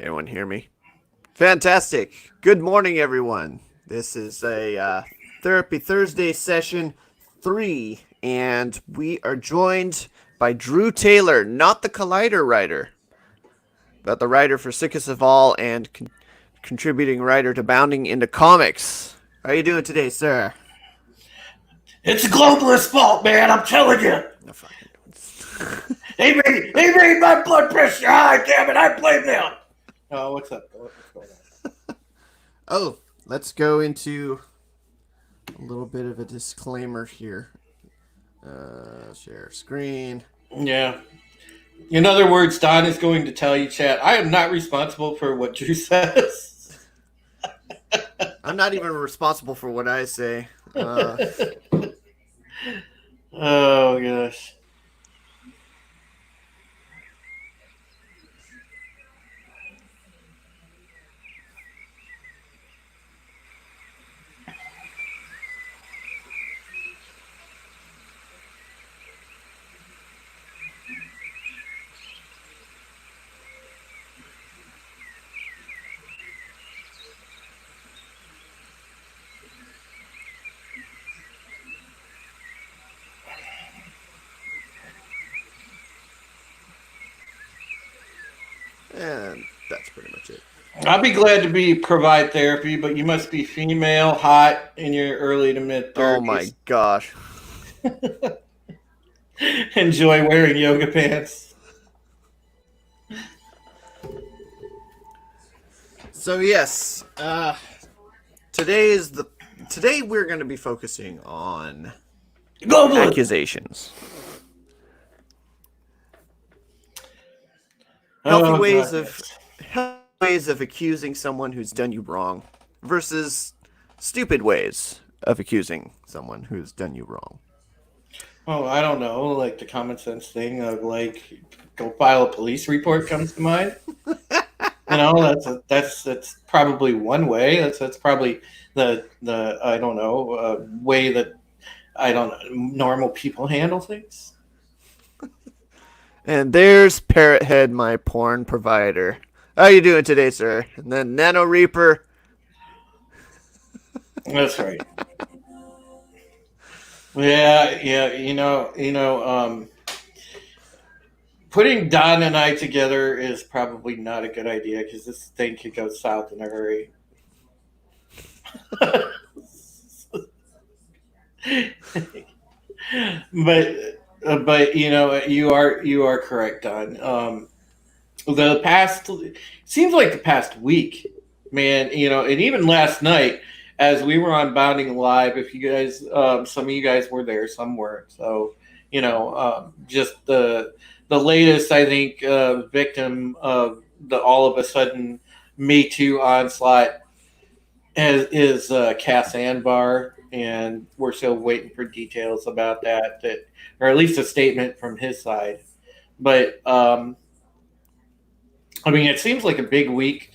Anyone hear me? Fantastic. Good morning, everyone. This is a Therapy Thursday session 3, and we are joined by Drew Taylor, not the Collider writer, but the writer for Sickest of All and contributing writer to Bounding into Comics. How are you doing today, sir? It's a globalist fault, man. I'm telling you. No fucking. He made my blood pressure high. Damn it, I blame them. Oh, what's up? What's going on? Oh, let's go into a little bit of a disclaimer here. Share screen. Yeah. In other words, Don is going to tell you, chat, I am not responsible for what Drew says. I'm not even responsible for what I say. Oh, gosh. And that's pretty much it. I'll be glad to provide therapy, but you must be female, hot, in your early to mid 30s. Oh my gosh. Enjoy wearing yoga pants. So yes, today we're going to be focusing on accusations. Healthy ways of accusing someone who's done you wrong versus stupid ways of accusing someone who's done you wrong. Oh, I don't know. Like the common sense thing of like go file a police report comes to mind. That's probably one way. That's probably the I don't know way that normal people handle things. And there's Parrothead, my porn provider. How you doing today, sir? And then Nano Reaper. That's right. Yeah. Putting Don and I together is probably not a good idea because this thing could go south in a hurry. but you are correct, Don. The past seems like the past week, man. And even last night, as we were on Bounding Live, if you guys, some of you guys were there, some weren't. So just the latest, I think, victim of the all of a sudden Me Too onslaught is Cass Anbar, and we're still waiting for details about that, or at least a statement from his side. But I mean, it seems like a big week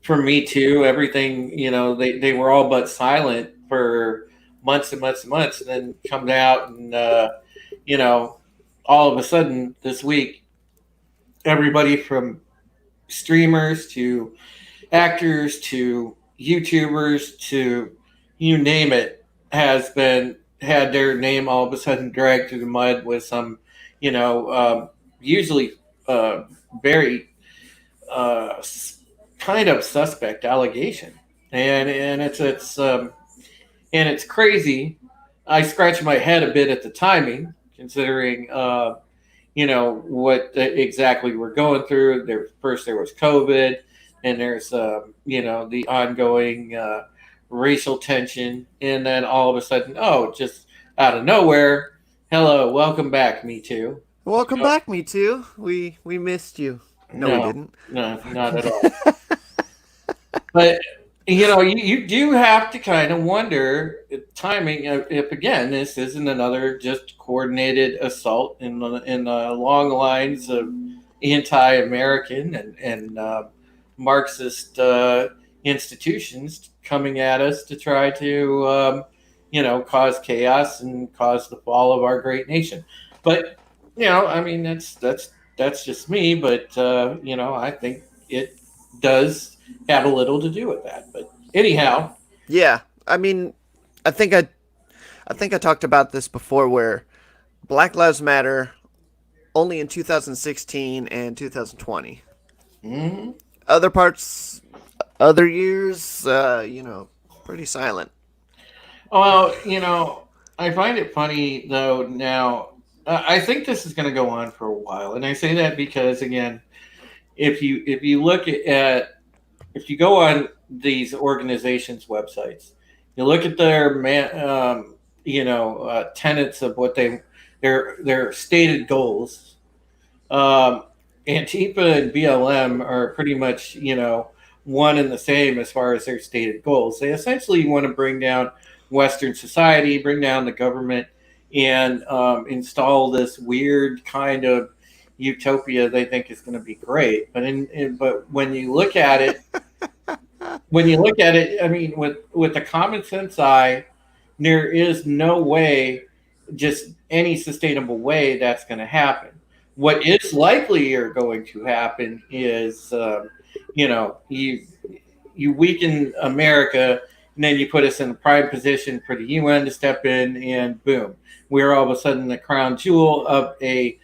for Me Too. Everything, they were all but silent for months and months and months, and then come out and all of a sudden this week, everybody from streamers to actors to YouTubers to you name it has had their name all of a sudden dragged through the mud with some, usually very kind of suspect allegation, and it's crazy. I scratched my head a bit at the timing, considering what exactly we're going through. There was COVID, and there's the ongoing racial tension, and then all of a sudden, just out of nowhere, hello, welcome back, Me Too. Welcome back, Me Too. We missed you. No, we didn't. No, not at all. But you do have to kind of wonder timing if again this isn't another just coordinated assault in the long lines of anti-American and Marxist institutions coming at us to try to cause chaos and cause the fall of our great nation. But I mean that's just me. But I think it does have a little to do with that. But anyhow, Yeah, I mean, I think I talked about this before, where Black Lives Matter only in 2016 and 2020. mhm. Other parts, other years, pretty silent. Well, I find it funny though now. I think this is going to go on for a while, and I say that because again, if you look at if you go on these organizations' websites, you look at their tenets of what their stated goals. Um, Antifa and BLM are pretty much one and the same as far as their stated goals. They essentially want to bring down Western society, bring down the government, and install this weird kind of utopia they think is going to be great. But when you look at it, I mean, with a common sense eye, there is no way, just any sustainable way, that's going to happen. What is likely are going to happen is, you weaken America, and then you put us in a prime position for the UN to step in, and boom, we're all of a sudden the crown jewel of a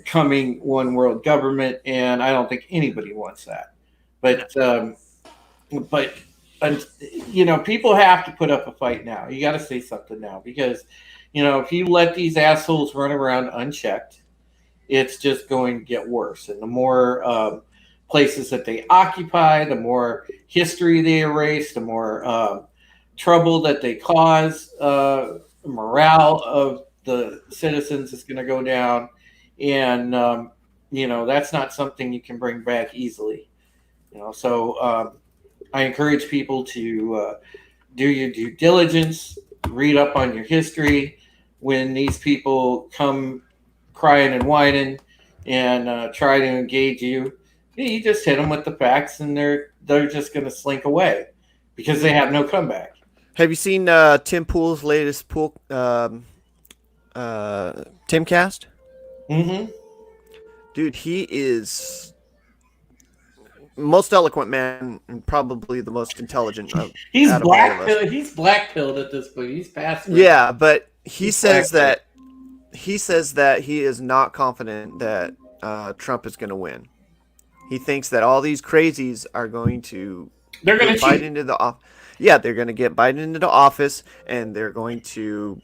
coming one world government, and I don't think anybody wants that. No. But people have to put up a fight now. You got to say something now because if you let these assholes run around unchecked, it's just going to get worse. And the more places that they occupy, the more history they erase, the more trouble that they cause. Morale of the citizens is going to go down, and that's not something you can bring back easily. So I encourage people to do your due diligence, read up on your history. When these people come crying and whining and try to engage you, you just hit them with the facts, and they're just going to slink away because they have no comeback. Have you seen Tim Pool's latest Timcast? Mm-hmm. Dude, he is most eloquent man and probably the most intelligent He's out of all of black us. pill. He's black pilled at this point. He's past the. Yeah, but he He's black says pilled. that he is not confident that Trump is going to win. He thinks that all these crazies are going to They're going get to Biden cheat. into the office. Yeah, they're going to get Biden into the office, and they're going to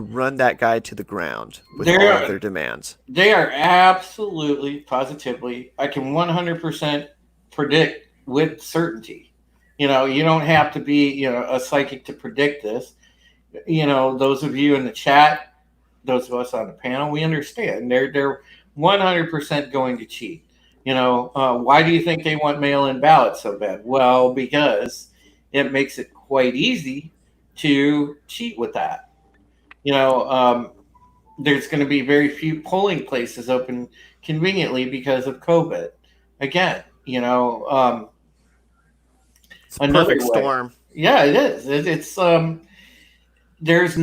run that guy to the ground with all of They're their demands. They are absolutely, positively, I can 100% predict with certainty. You don't have to be, a psychic to predict this. Those of you in the chat, those of us on the panel, we understand. They're 100% going to cheat. Why do you think they want mail-in ballots so bad? Well, because it makes it quite easy to cheat with that. You know, um, there's going to be very few polling places open conveniently because of COVID. Again, It's a another perfect way. storm. Yeah, it is. It's there's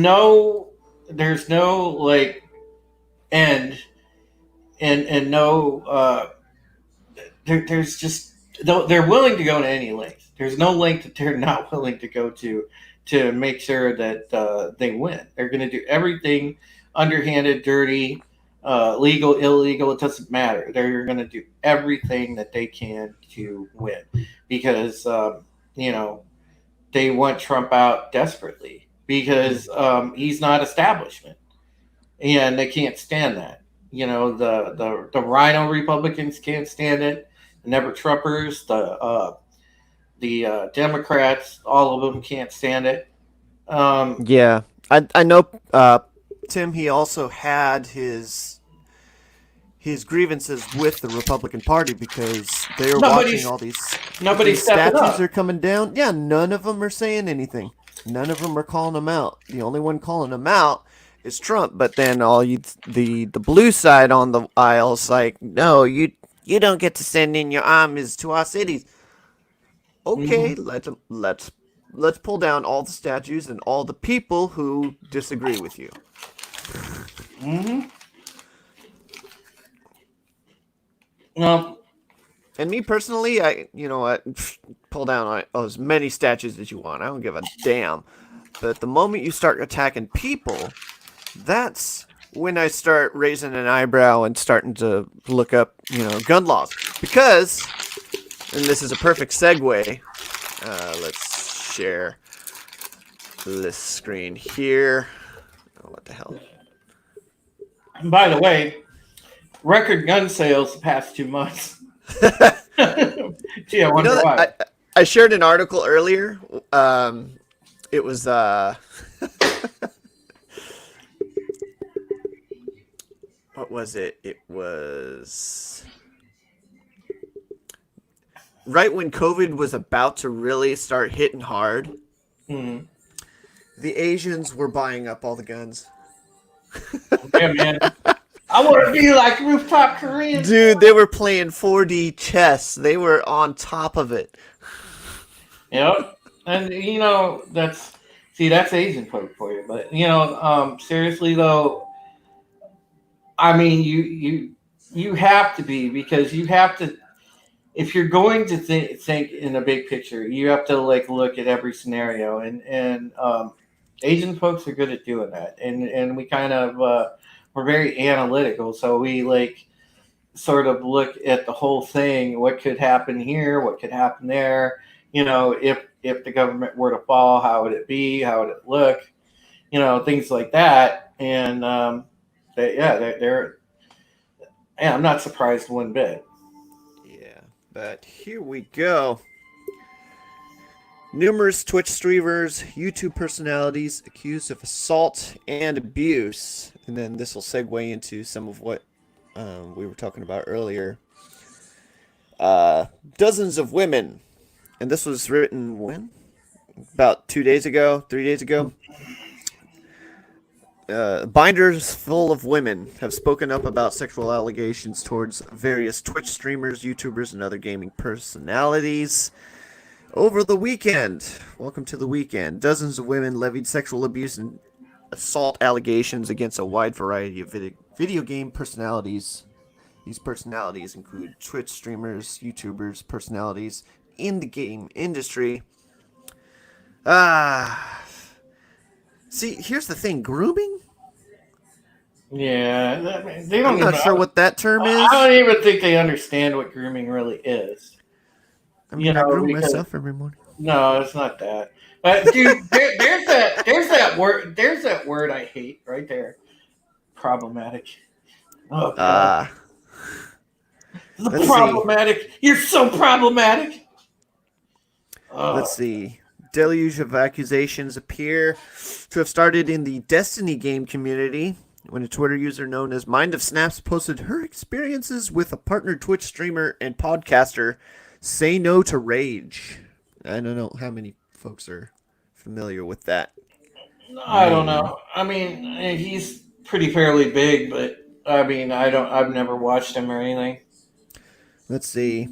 no like end, and no there's just they're willing to go to any length. There's no length that they're not willing to go to make sure that they win. They're going to do everything underhanded, dirty, legal, illegal. It doesn't matter. They're going to do everything that they can to win because you know they want Trump out desperately because he's not establishment, and they can't stand that. The Rhino Republicans can't stand it. The Never Trumpers, the Democrats, all of them can't stand it. Um, Yeah, I know. Tim, he also had his grievances with the Republican Party because they are watching nobody's all nobody's these stepping statues up. are coming down. Yeah, none of them are saying anything. None of them are calling him out. The only one calling him out is Trump. But then the blue side on the aisle is like, no, you don't get to send in your armies to our cities. Okay, Hmm. let's pull down all the statues and all the people who disagree with you. Hmm. Well, And me personally, you know what, pull down on as many statues as you want. I don't give a damn. But the moment you start attacking people, that's when I start raising an eyebrow and starting to look up, gun laws. Because, and this is a perfect segue, let's share this screen here. Oh, what the hell? And by the way, record gun sales the past 2 months. Gee, I wonder why. I shared an article earlier. It was what was it? It was right when COVID was about to really start hitting hard. Mm. The Asians were buying up all the guns. Yeah, man. I want to be like rooftop Koreans. Dude, they were playing 4D chess. They were on top of it. Yep. And that's Asian folk for you. But seriously though, I mean you have to be, because you have to, if you're going to think in a big picture, you have to look at every scenario, and Asian folks are good at doing that, and we kind of we're very analytical, so we sort of look at the whole thing. What could happen here? What could happen there? If the government were to fall, how would it be? How would it look? Things like that. And they're I'm not surprised one bit. Yeah, but here we go. Numerous Twitch streamers, YouTube personalities accused of assault and abuse. And then this will segue into some of what we were talking about earlier. Dozens of women. And this was written when? About 2 days ago, 3 days ago. Binders full of women have spoken up about sexual allegations towards various Twitch streamers, YouTubers, and other gaming personalities. Over the weekend, welcome to the weekend, dozens of women levied sexual abuse and assault allegations against a wide variety of video game personalities. These personalities include Twitch streamers, YouTubers, personalities in the game industry. See, here's the thing, grooming? Yeah, they don't. I'm not sure what that term is. I don't even think they understand what grooming really is. I mean, I groom myself every morning. No, it's not that. But dude, there's that word. There's that word I hate right there. Problematic. Oh God. Problematic. See. You're so problematic. Let's see. Deluge of accusations appear to have started in the Destiny game community when a Twitter user known as Mind of Snaps posted her experiences with a partner Twitch streamer and podcaster, Say No to Rage. I don't know how many folks are familiar with that. I don't know. I mean, he's pretty fairly big, but I mean, I've never watched him or anything. Let's see.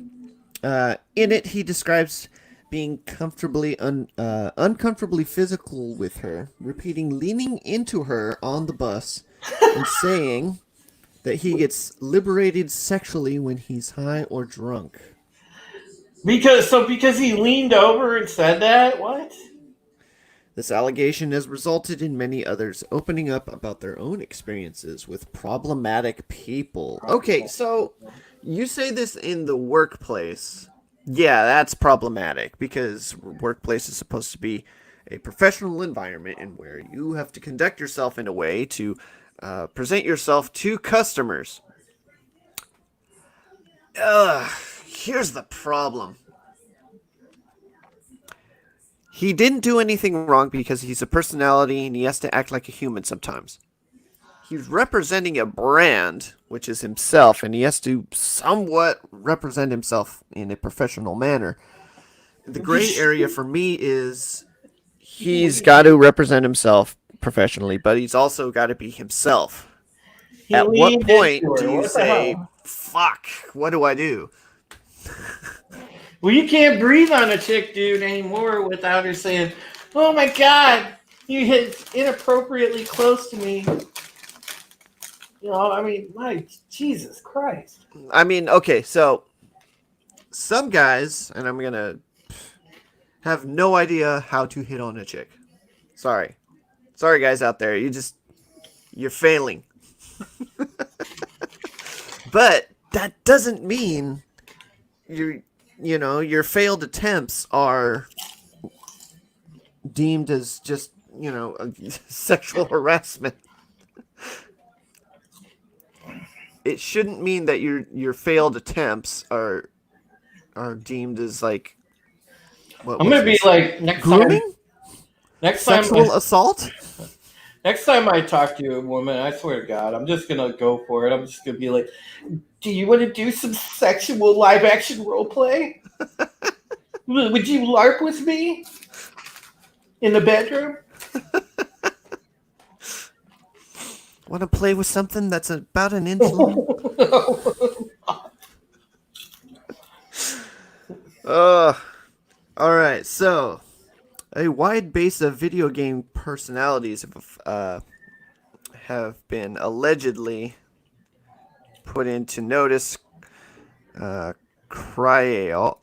In it, he describes being uncomfortably physical with her, repeating leaning into her on the bus and saying that he gets liberated sexually when he's high or drunk. Because he leaned over and said that? What? This allegation has resulted in many others opening up about their own experiences with problematic people. Okay, so you say this in the workplace. Yeah, that's problematic because workplace is supposed to be a professional environment and where you have to conduct yourself in a way to present yourself to customers. Here's the problem. He didn't do anything wrong because he's a personality and he has to act like a human sometimes. He's representing a brand, which is himself, and he has to somewhat represent himself in a professional manner. The gray area for me is he's got to represent himself professionally, but he's also got to be himself. At what point do you say, fuck, what do I do? Well, you can't breathe on a chick, dude, anymore without her saying, oh my God, you hit inappropriately close to me. I mean, my Jesus Christ. I mean, okay, so some guys, and I'm gonna have no idea how to hit on a chick. Sorry, guys out there. You're failing. But that doesn't mean your failed attempts are deemed as just sexual harassment. It shouldn't mean that your failed attempts are deemed as like what I'm was gonna be this? like Grooming? next time, Sexual assault? next time I talk to a woman, I swear to God, I'm just gonna go for it. I'm just gonna be like, "Do you want to do some sexual live action role play? Would you LARP with me in the bedroom?" Want to play with something that's about an inch long? Uh, all right. So, a wide base of video game personalities have been allegedly put into notice. Uh, cryo,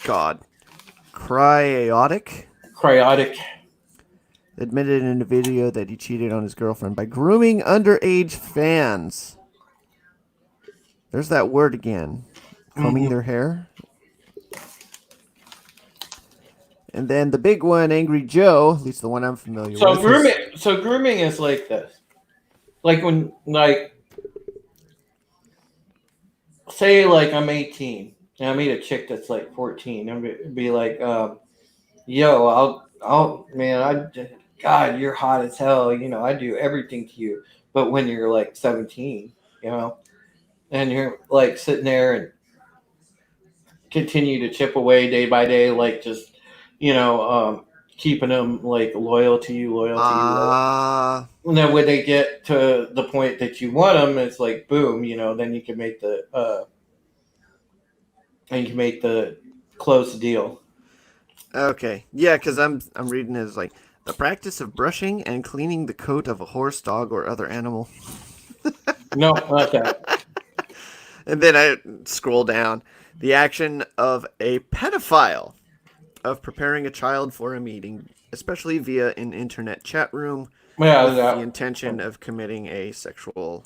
God, Cryotic Cryotic. admitted in a video that he cheated on his girlfriend by grooming underage fans. There's that word again. Combing their hair. And then the big one, Angry Joe, at least the one I'm familiar So with. grooming is like this. Like when say like I'm 18 and I meet a chick that's like 14, and be like, yo, I'll man, God, you're hot as hell. I do everything to you. But when you're like 17, and you're like sitting there and continue to chip away day by day, like just keeping them like loyal to you, and then when they get to the point that you want them, it's like boom, then you can make the close deal. Okay. Yeah, because I'm reading it as like the practice of brushing and cleaning the coat of a horse, dog, or other animal. No, not that. And then I scroll down. The action of a pedophile of preparing a child for a meeting, especially via an internet chat room, Yeah, with the that. intention of committing a sexual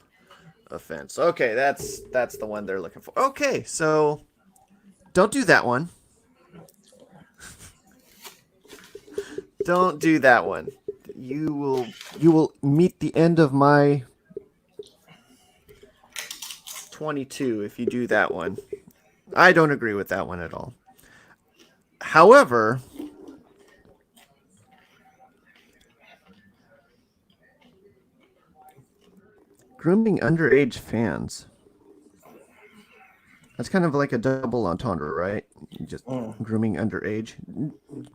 offense. Okay, that's the one they're looking for. Okay, so don't do that one. Don't do that one. You will meet the end of my 22 if you do that one. I don't agree with that one at all. However, grooming underage fans. That's kind of like a double entendre, right? Just grooming underage.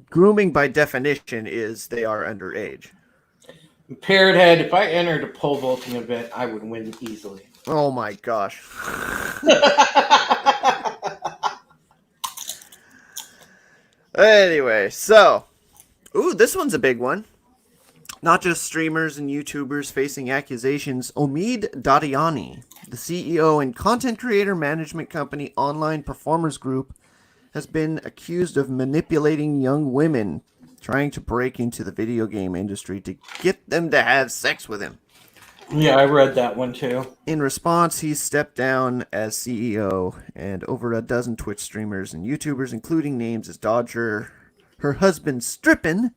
Grooming by definition is they are underage. Parrot Head, if I entered a pole vaulting event, I would win easily. Oh my gosh. Anyway, so, this one's a big one. Not just streamers and YouTubers facing accusations. Omid Dadiani, the CEO and content creator management company Online Performers Group, has been accused of manipulating young women trying to break into the video game industry to get them to have sex with him. Yeah, I read that one too. In response, he stepped down as CEO, and over a dozen Twitch streamers and YouTubers, including names as Dodger, her husband Strippin,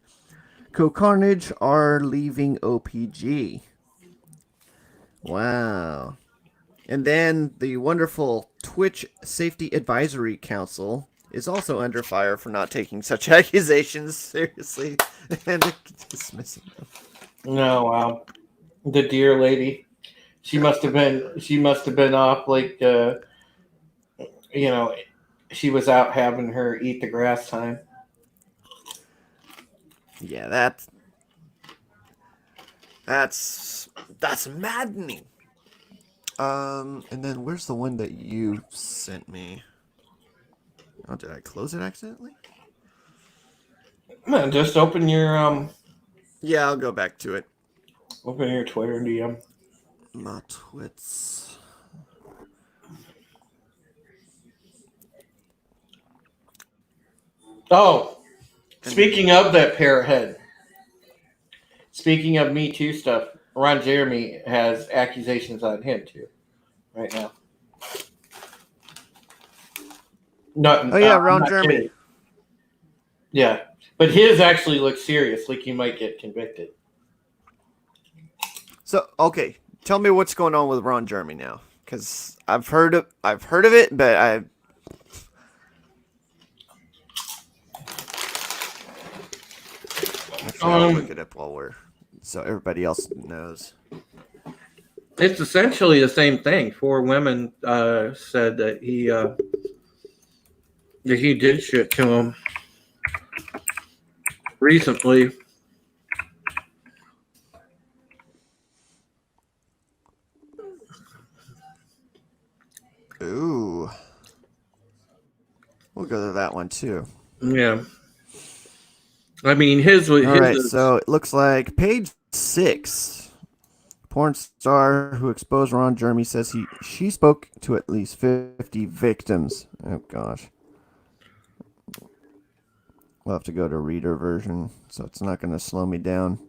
Co-Carnage, are leaving OPG. Wow. And then the wonderful Twitch Safety Advisory Council is also under fire for not taking such accusations seriously and dismissing them. No, wow. The dear lady. She must have been off like she was out having her eat the grass time. Yeah, that's maddening. And then where's the one that you sent me? Oh, did I close it accidentally? Man, just open your Yeah, I'll go back to it. open your Twitter DM. My twits. Oh, And then, speaking of that parrot head, speaking of Me Too stuff, Ron Jeremy has accusations on him too right now. Not, oh yeah, I'm Ron not Jeremy. kidding. Yeah, but his actually looks serious, like he might get convicted. So okay, tell me what's going on with Ron Jeremy now, because I've heard of it, but I actually I'll look Um, it up while we're so everybody else knows. it's essentially the same thing. Four women said that he did shit to him recently. Ooh, we'll go to that one too. Yeah, I mean his All his right, is so it looks like page 6. Porn star who exposed Ron Jeremy says she spoke to at least 50 victims. Oh gosh. We'll have to go to reader version, so it's not going to slow me down.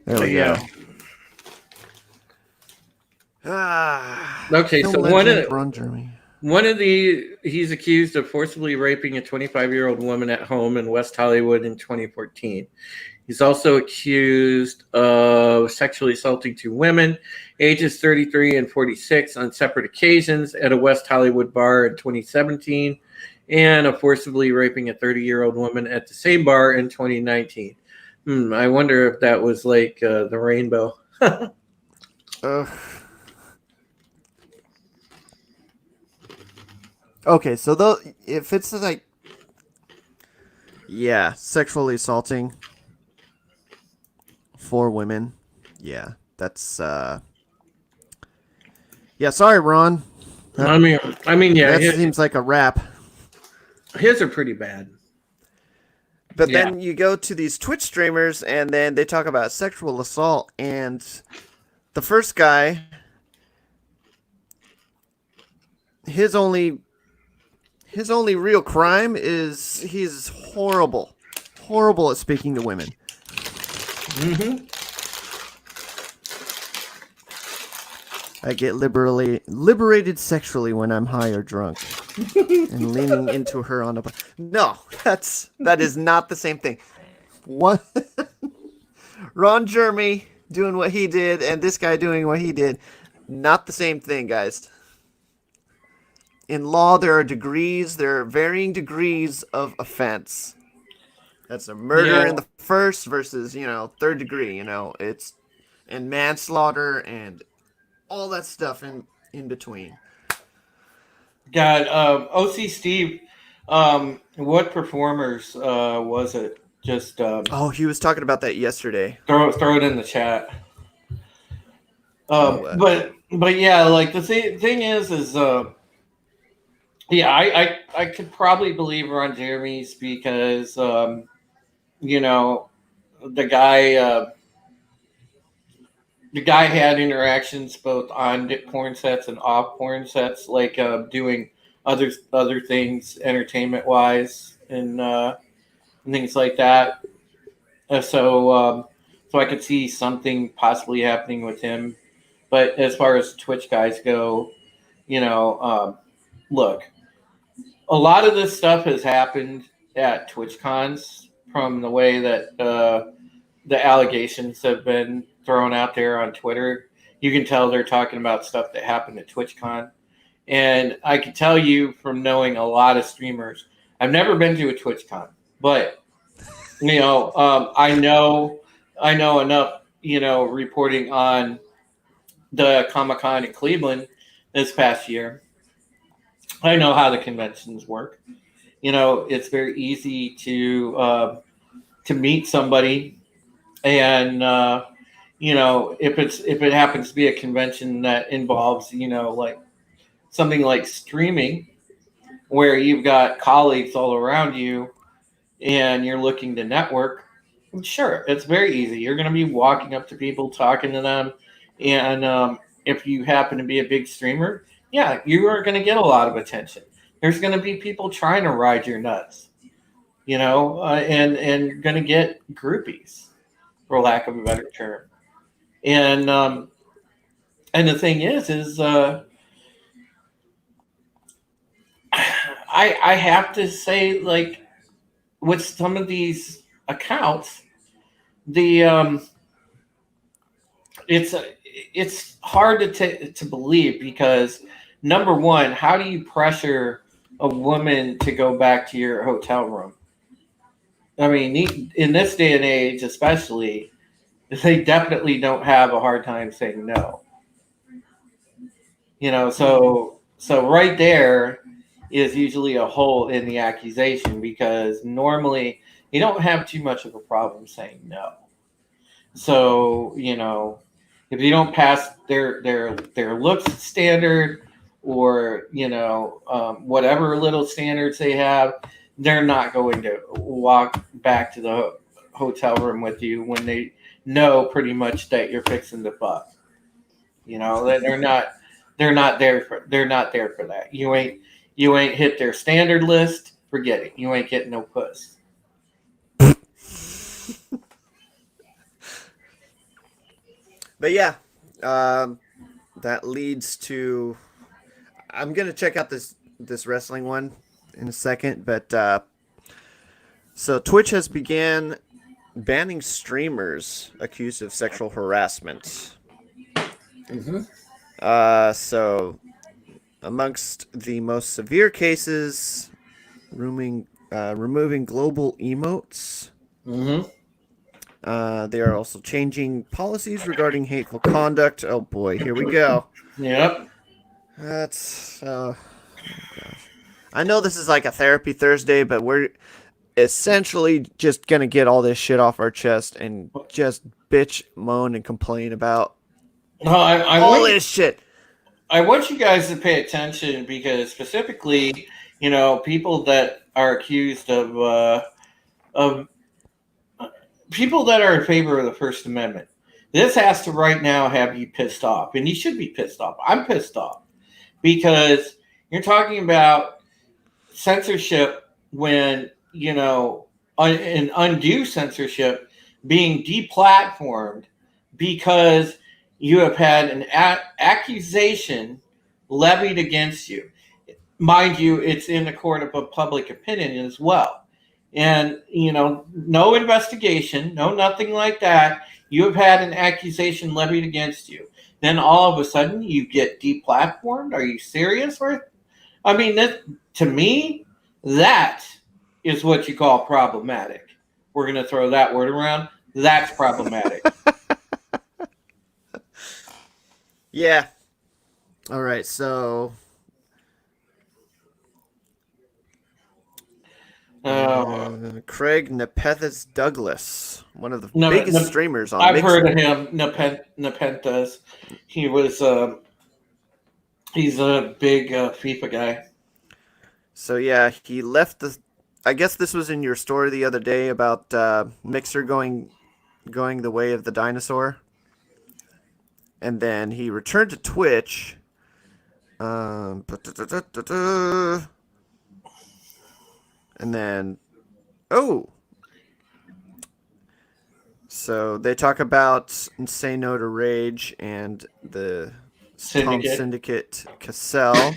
There we yeah. go. Ah, Okay, film so legend Ron Jeremy. he's accused of forcibly raping a 25-year-old woman at home in West Hollywood in 2014. He's also accused of sexually assaulting two women, ages 33 and 46, on separate occasions at a West Hollywood bar in 2017, and of forcibly raping a 30-year-old woman at the same bar in 2019. I wonder if that was like the rainbow. Ugh. Okay, so though if it's like, yeah, sexually assaulting 4 women, yeah, that's yeah. Sorry, Ron. That Yeah, that seems like a wrap. his are pretty bad. But Yeah. then you go to these Twitch streamers, and then they talk about sexual assault, and the first guy, his only real crime is he's horrible at speaking to women. Mm-hmm. I get liberated sexually when I'm high or drunk, and leaning into her on a. No, that is not the same thing. One, Ron Jeremy doing what he did, and this guy doing what he did, not the same thing, guys. In law, there are varying degrees of offense. That's a murder Yeah. in the first versus, third degree, it's and manslaughter and all that stuff in between. God, OC Steve, what performers was it? Just Oh, he was talking about that yesterday. throw it in the chat. Oh, But yeah, like the thing is yeah, I could probably believe Ron Jeremy's because you know the guy uh, the guy had interactions both on porn sets and off porn sets, like doing other things entertainment wise and things like that. So I could see something possibly happening with him. But as far as Twitch guys go, you know, look, a lot of this stuff has happened at Twitch cons from the way that the allegations have been thrown out there on Twitter. You can tell they're talking about stuff that happened at TwitchCon. And I can tell you from knowing a lot of streamers, I've never been to a TwitchCon, but I know enough, reporting on the Comic Con in Cleveland this past year. I know how the conventions work. It's very easy to meet somebody, and if it happens to be a convention that involves like something like streaming, where you've got colleagues all around you and you're looking to network, sure, it's very easy. You're going to be walking up to people, talking to them, and if you happen to be a big streamer, yeah, you are going to get a lot of attention. There's going to be people trying to ride your nuts, and going to get groupies, for lack of a better term. And and the thing is I have to say, like, with some of these accounts, the it's it's hard to believe because number one, how do you pressure a woman to go back to your hotel room? I mean, in this day and age, especially, they definitely don't have a hard time saying no. So right there is usually a hole in the accusation because normally you don't have too much of a problem saying no. So if you don't pass their looks standard, or whatever little standards they have, they're not going to walk back to the hotel room with you when they know pretty much that you're fixing the fuck. That they're not there for that. You ain't hit their standard list. Forget it. You ain't getting no puss. But yeah, that leads to. I'm gonna check out this wrestling one in a second, but so Twitch has began banning streamers accused of sexual harassment. Mm-hmm. So amongst the most severe cases, removing global emotes. Mm-hmm. They are also changing policies regarding hateful conduct. Oh boy, here we go. Yep. That's oh gosh. I know this is like a therapy Thursday, but we're essentially just gonna get all this shit off our chest and just bitch, moan, and complain about No, I all want this shit. I want you guys to pay attention because specifically, people that are accused of people that are in favor of the First Amendment. This has to right now have you pissed off, and you should be pissed off. I'm pissed off because you're talking about censorship when an undue censorship being deplatformed because you have had an accusation levied against you. Mind you, it's in the court of public opinion as well. And, no investigation, no nothing like that. You have had an accusation levied against you. Then all of a sudden you get deplatformed. Are you serious? I mean, to me, that is what you call problematic. We're going to throw that word around. That's problematic. Yeah. All right. So. Craig Nepenthes Douglas, one of the biggest streamers on I've Mixer. heard of him, Nepenthes. He was he's a big FIFA guy. So yeah, he left the. I guess this was in your story the other day about Mixer going the way of the dinosaur, and then he returned to Twitch. And then, so they talk about Say No to Rage and the Tom Syndicate Cassell.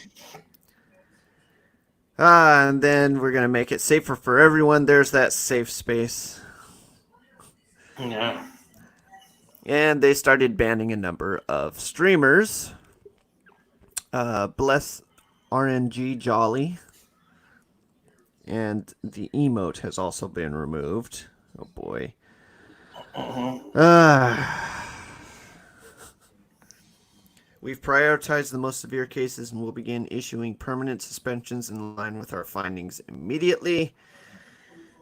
And then we're going to make it safer for everyone. There's that safe space. Yeah. And they started banning a number of streamers. Bless RNG Jolly. And the emote has also been removed. Oh boy. We've prioritized the most severe cases and will begin issuing permanent suspensions in line with our findings immediately.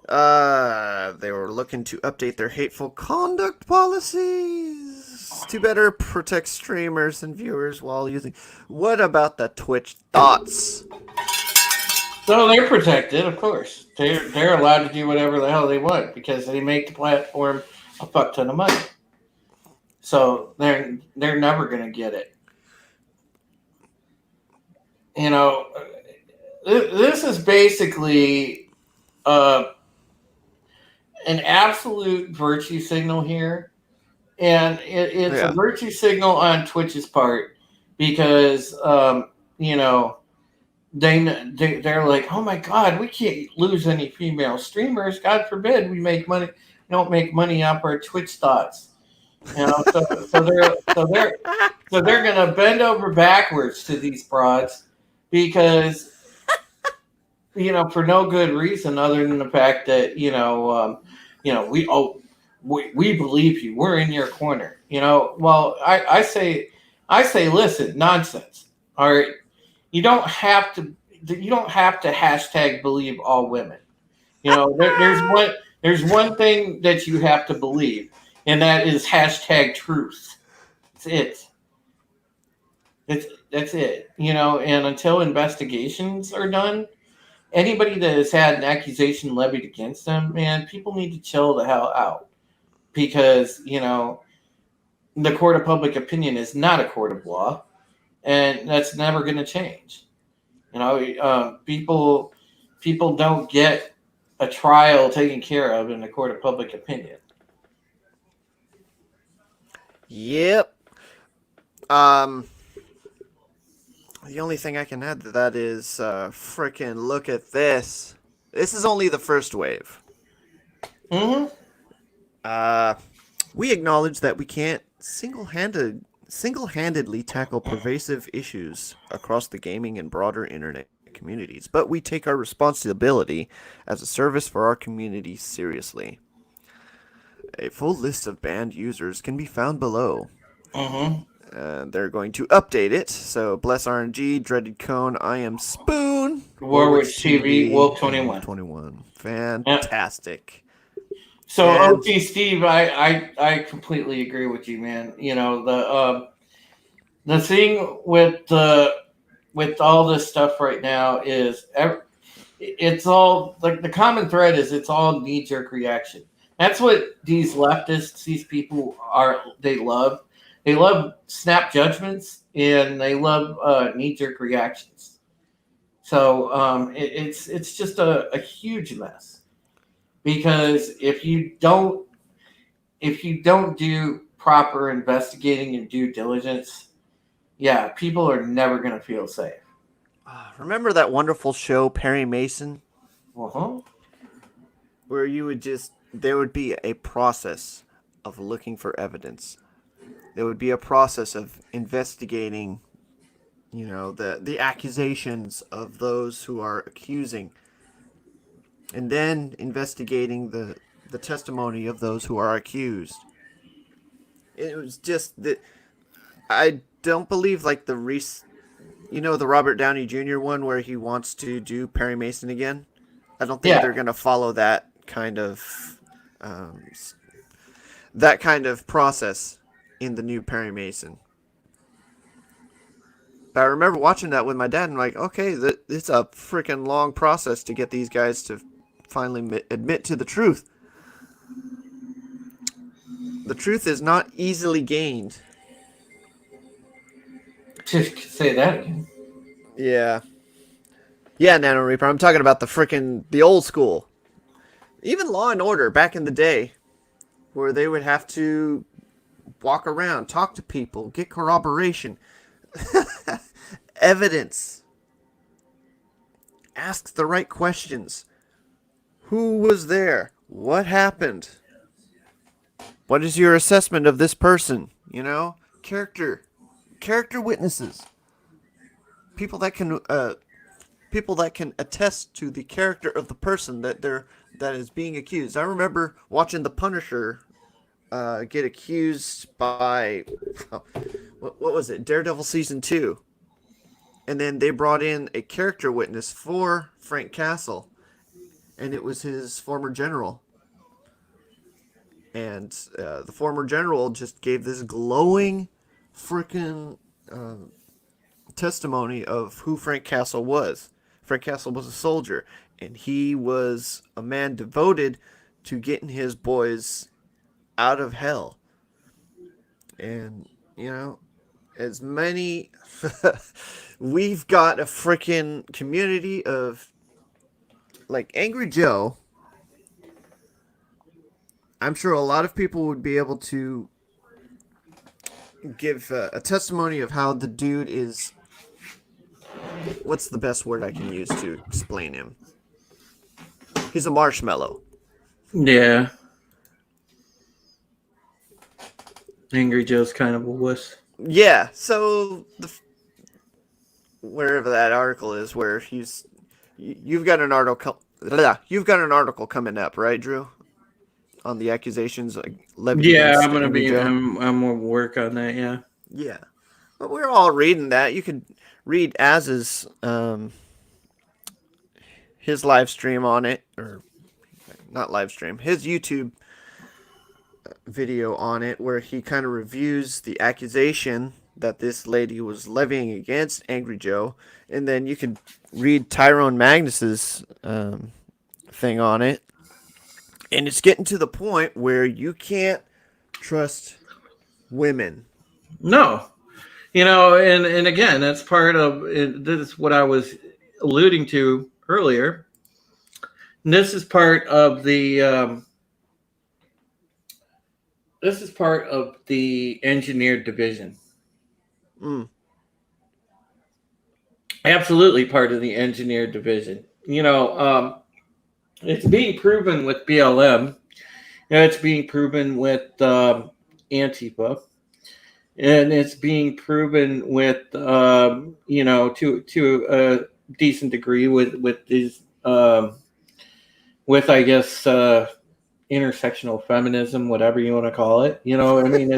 They were looking to update their hateful conduct policies to better protect streamers and viewers while using. What about the Twitch thoughts? So they're protected, of course. They're allowed to do whatever the hell they want because they make the platform a fuck ton of money. So they're never gonna get it. you know, this is basically uh, an absolute virtue signal here, and it's a Yeah. virtue signal on Twitch's part because you know they're like, oh my god, we can't lose any female streamers. God forbid we make money. We don't make money off our Twitch thoughts. You know, so they're gonna bend over backwards to these broads because for no good reason other than the fact that we believe you. We're in your corner. Well, I say, listen, nonsense. All right, you don't have to. You don't have to hashtag believe all women. There's one thing that you have to believe, and that is hashtag truth. That's it. That's it. And until investigations are done, anybody that has had an accusation levied against them, man, people need to chill the hell out because the court of public opinion is not a court of law, and that's never going to change. People don't get a trial taken care of in the court of public opinion. Yep. Um, the only thing I can add to that is freaking look at this. This is only the first wave. Mm-hmm. Uh, we acknowledge that we can't single-handedly tackle pervasive issues across the gaming and broader internet communities, but we take our responsibility as a service for our community seriously. A full list of banned users can be found below. Mm-hmm. They're going to update it. So, Bless RNG, Dreaded Cone, I Am Spoon, Warwich TV, Wolf 21. 21. Yeah. Fantastic. So, And- OT Steve, I completely agree with you, man. The thing with all this stuff right now is it's all like the common thread is it's all knee jerk reaction. That's what these leftists, these people are. They love. They love snap judgments and they love knee jerk reactions. So it's just a huge mess because if you don't do proper investigating and due diligence, yeah, people are never going to feel safe. remember that wonderful show, Perry Mason? Uh-huh. Where there would be a process of looking for evidence. There would be a process of investigating, the accusations of those who are accusing, and then investigating the testimony of those who are accused. It was just that I don't believe like the Robert Downey Jr. one where he wants to do Perry Mason again. I don't think they're gonna follow that kind of process in the new Perry Mason. But I remember watching that with my dad and I'm like, okay, it's a freaking long process to get these guys to finally admit to the truth. The truth is not easily gained. Just say that again. Yeah. Yeah, Nano Reaper. I'm talking about the old school. Even Law and Order back in the day, where they would have to walk around, talk to people, get corroboration, evidence, ask the right questions. Who was there? What happened? What is your assessment of this person? Character witnesses. People that can attest to the character of the person that is being accused. I remember watching The Punisher get accused by what was it? Daredevil season 2. And then they brought in a character witness for Frank Castle, and it was his former general. And the former general just gave this glowing freaking testimony of who Frank Castle was. Frank Castle was a soldier, and he was a man devoted to getting his boys out of hell. And, as many. We've got a freaking community of like Angry Joe. I'm sure a lot of people would be able to give a testimony of how the dude is. What's the best word I can use to explain him? He's a marshmallow. Yeah, Angry Joe's kind of a wuss. Yeah, so wherever that article is, where you've got an article, you've got an article coming up, right, Drew, on the accusations levied Yeah, I'm against gonna Angry be. Joe. I'm gonna work on that. Yeah. Yeah, but we're all reading that. You could read Az's his live stream on it, or not live stream, his YouTube video on it, where he kind of reviews the accusation that this lady was levying against Angry Joe, and then you could read Tyrone Magnus's thing on it, and it's getting to the point where you can't trust women. No, and again, that's part of it. This is what I was alluding to earlier. And this is part of the. This is part of the engineered division. Mm. Absolutely part of the engineered division. It's being proven with BLM. It's being proven with Antifa, and it's being proven with to a decent degree with these with I guess intersectional feminism, whatever you want to call it. I mean,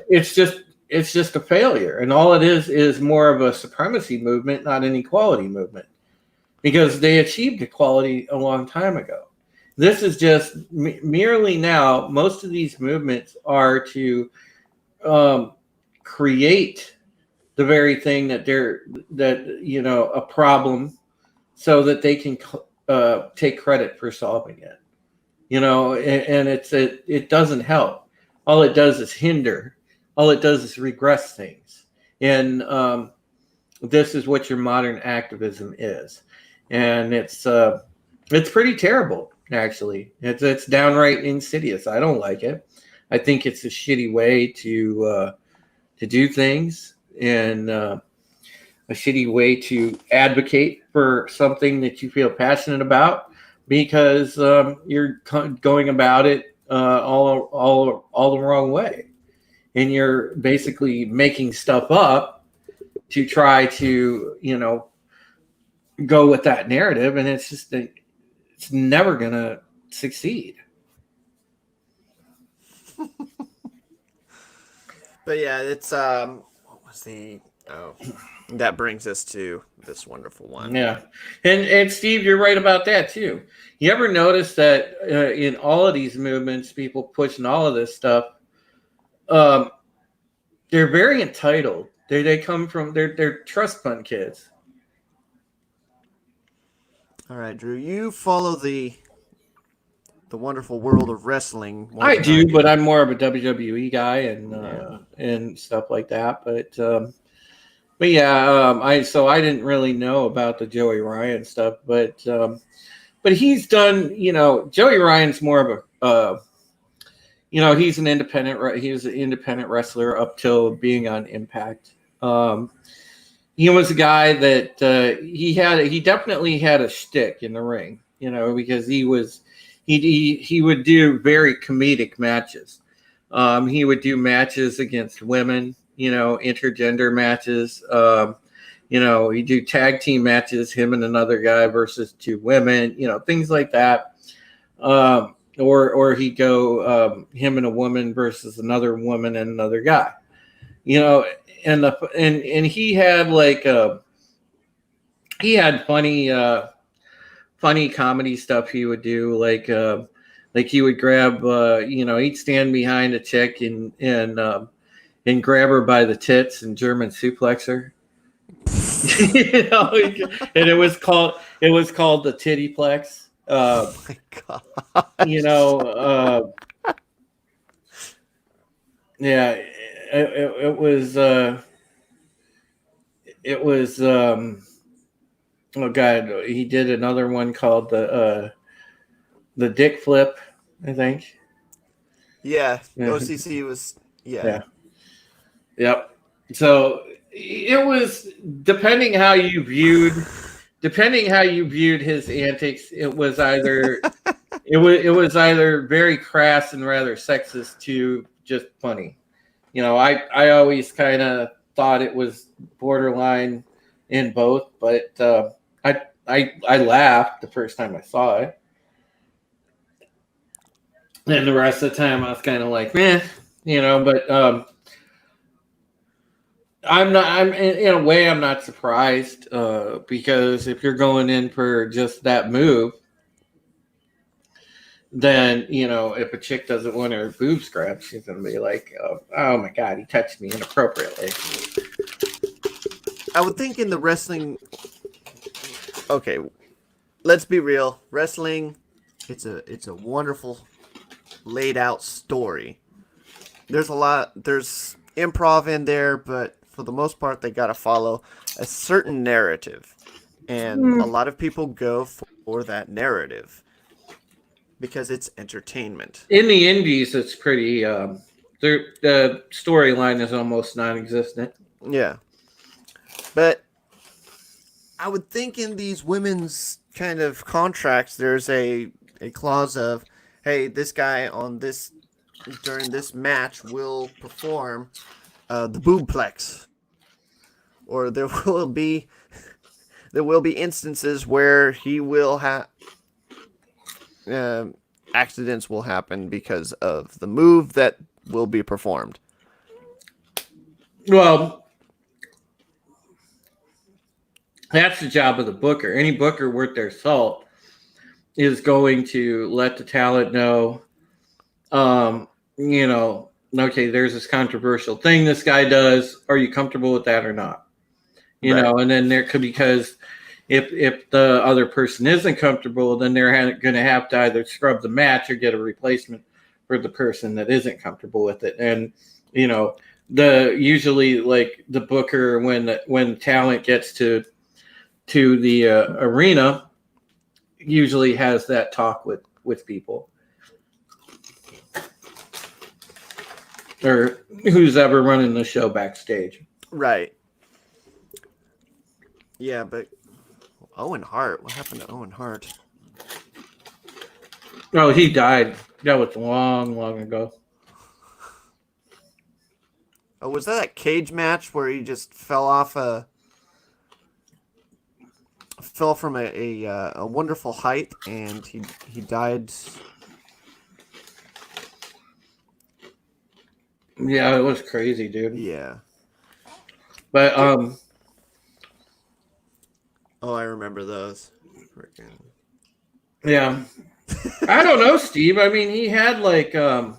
it's just a failure, and all it is more of a supremacy movement, not an equality movement, because they achieved equality a long time ago. This is just merely now. Most of these movements are to create the very thing that a problem, so that they can take credit for solving it. And it doesn't help. All it does is hinder. All it does is regress things. And this is what your modern activism is, and it's pretty terrible. Actually, it's downright insidious. I don't like it. I think it's a shitty way to do things, and a shitty way to advocate for something that you feel passionate about, because you're going about it all the wrong way, and you're basically making stuff up to try to go with that narrative, and it's never gonna succeed. But yeah, it's what was the that brings us to this wonderful one. Yeah, and Steve, you're right about that too. You ever notice that in all of these movements, people pushing all of this stuff, um, they're very entitled. They come from they're trust fund kids. All right, Drew, you follow the wonderful world of wrestling. I do, but I'm more of a WWE guy and stuff like that. But yeah, I didn't really know about the Joey Ryan stuff, but he's done. Joey Ryan's more of a he's an independent. He was an independent wrestler up till being on Impact. He was a guy that he definitely had a shtick in the ring, because he would do very comedic matches. He would do matches against women, intergender matches. He'd do tag team matches, him and another guy versus two women, things like that. Or he'd go him and a woman versus another woman and another guy. And he had he had funny comedy stuff he would do, like he would grab he'd stand behind a chick and grab her by the tits and German suplex her. And it was called the tittyplex. Oh my god. Yeah, it was oh god, he did another one called the dick flip, I think. Yeah, Yeah. OCC was yeah. Yeah. Yep. So it was depending how you viewed his antics, it was either very crass and rather sexist to just funny. I always kind of thought it was borderline in both, but I laughed the first time I saw it, and the rest of the time I was kind of like, meh, But I'm not. I'm in a way. I'm not surprised because if you're going in for just that move, then if a chick doesn't want her boob scrubbed, she's gonna be like, "Oh my god, he touched me inappropriately." I would think in the wrestling. Okay, let's be real. Wrestling, it's a wonderful laid out story. There's improv in there, but for the most part, they gotta follow a certain narrative, and a lot of people go for that narrative because it's entertainment. In the indies, it's pretty. The storyline is almost non-existent. Yeah, but I would think in these women's kind of contracts, there's a clause of, hey, this guy on this during this match will perform the boobplex, or there will be instances where he will have accidents will happen because of the move that will be performed. Well, that's the job of the booker. Any booker worth their salt is going to let the talent know, okay, there's this controversial thing this guy does. Are you comfortable with that or not? Right. And then there could, because if the other person isn't comfortable, then they're going to have to either scrub the match or get a replacement for the person that isn't comfortable with it. And the usually like the booker when talent gets to the arena usually has that talk with people or who's ever running the show backstage. Right. Yeah, but Owen Hart. What happened to Owen Hart? Oh, he died. That was long, long ago. Oh, was that cage match where he just fell from a wonderful height and he died? Yeah, it was crazy, dude. Yeah. But Oh, I remember those. Freaking. yeah. I don't know, Steve. I mean, he had like a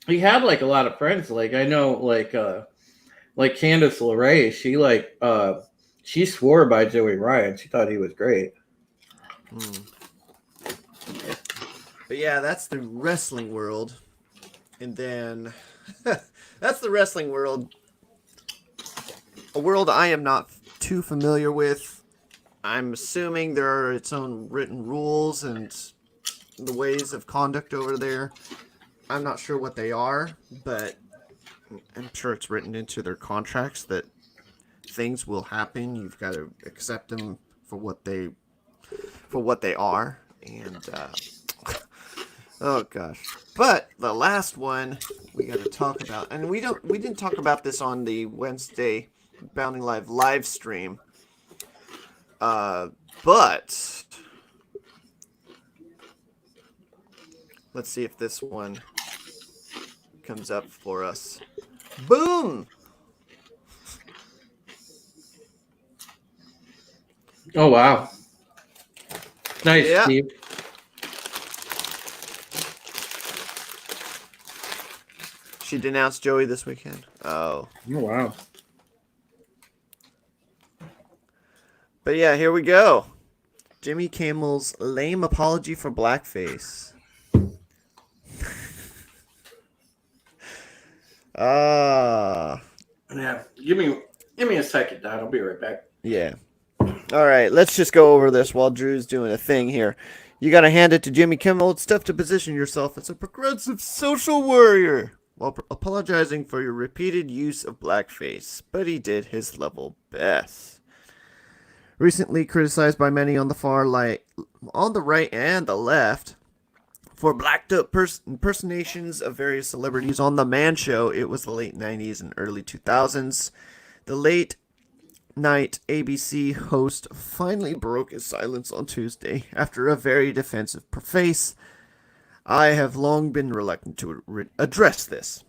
lot of friends. Like I know like Candice LeRae, she swore by Joey Ryan. She thought he was great. But yeah, that's the wrestling world. And then that's the wrestling world. A world I am not too familiar with. I'm assuming there are its own written rules and the ways of conduct over there. I'm not sure what they are, but I'm sure it's written into their contracts that things will happen. You've got to accept them for what they are. And oh gosh. But the last one we got to talk about, and we didn't talk about this on the Wednesday Bounding live stream. But let's see if this one comes up for us. Boom! Oh wow. Nice, Yeah. Steve. She denounced Joey this weekend. Oh. Oh wow. But yeah, here we go. Jimmy Kimmel's lame apology for blackface. Ah, Yeah, give me a second, Don. I'll be right back. yeah. All right, let's just go over this while Drew's doing a thing here. You gotta hand it to Jimmy Kimmel. It's tough to position yourself as a progressive social warrior while apologizing for your repeated use of blackface, but he did his level best. Recently criticized by many on the on the right and the left, for blacked up impersonations of various celebrities on The Man Show. It was the late 90s and early 2000s. The late night ABC host finally broke his silence on Tuesday after a very defensive preface. I have long been reluctant to address this,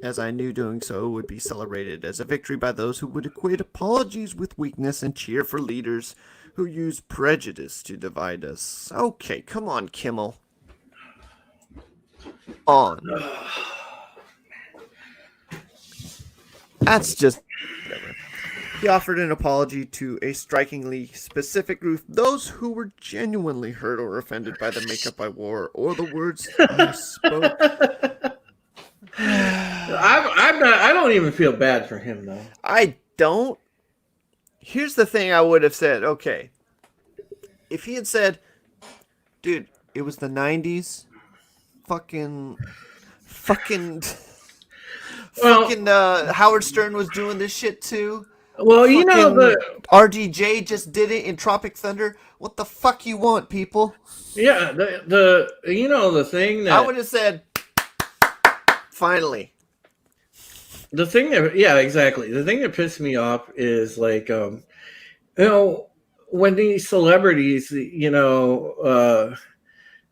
as I knew doing so would be celebrated as a victory by those who would equate apologies with weakness and cheer for leaders who use prejudice to divide us. Okay, come on, Kimmel. On. That's just whatever. He offered an apology to a strikingly specific group, those who were genuinely hurt or offended by the makeup I wore or the words I spoke. I'm not. I don't even feel bad for him though. I don't. Here's the thing I would have said. Okay. If he had said, dude, it was the 90s. Fucking. Howard Stern was doing this shit too. Well, you know, the RDJ just did it in Tropic Thunder. What the fuck you want, people? yeah, the you know, the thing that I would have said, finally. the thing that yeah, exactly. The thing that pissed me off is like you know, when these celebrities, you know,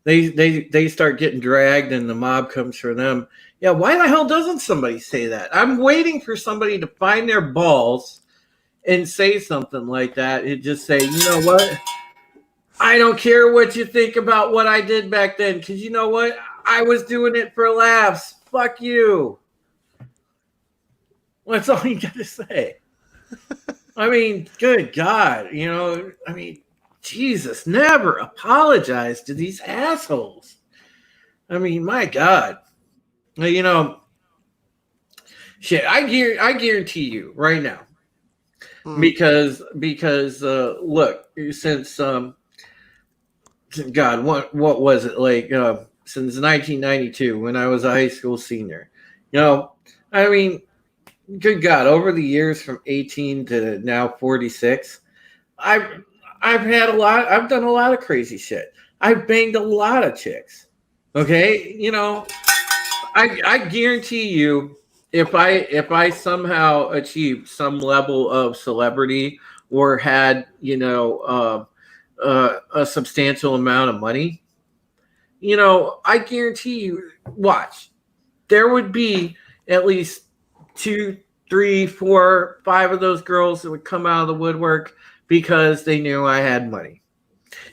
they start getting dragged and the mob comes for them. Yeah, why the hell doesn't somebody say that? I'm waiting for somebody to find their balls and say something like that and just say, you know what? I don't care what you think about what I did back then, because you know what? I was doing it for laughs. Fuck you. Well, that's all you got to say. I mean, good God. You know, I mean, Jesus, never apologize to these assholes. I mean, my God. You know, shit, I guarantee you right now, because look, since God, what was it like since 1992 when I was a high school senior? You know, I mean, good God, over the years from 18 to now 46, I've done a lot of crazy shit. I've banged a lot of chicks. Okay, you know, I guarantee you, if I somehow achieved some level of celebrity or had, you know, a substantial amount of money, you know, I guarantee you, watch, there would be at least 2, 3, 4, 5 of those girls that would come out of the woodwork because they knew I had money.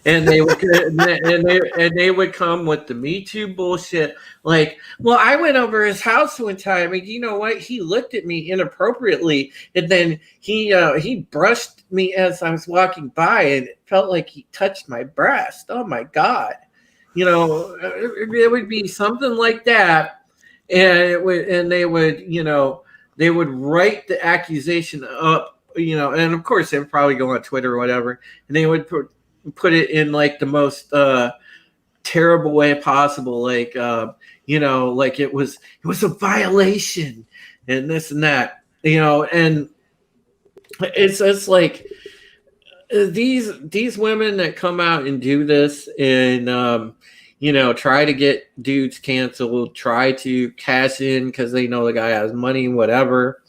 And they would they would come with the Me Too bullshit. Like, well, I went over his house one time, and you know what? He looked at me inappropriately, and then he brushed me as I was walking by, and it felt like he touched my breast. Oh my God! You know, it would be something like that, and they would, you know, they would write the accusation up, you know, and of course they would probably go on Twitter or whatever, and they would put it in like the most terrible way possible, like you know, like it was a violation and this and that, you know. And it's like these women that come out and do this and you know, try to get dudes canceled, try to cash in because they know the guy has money, whatever,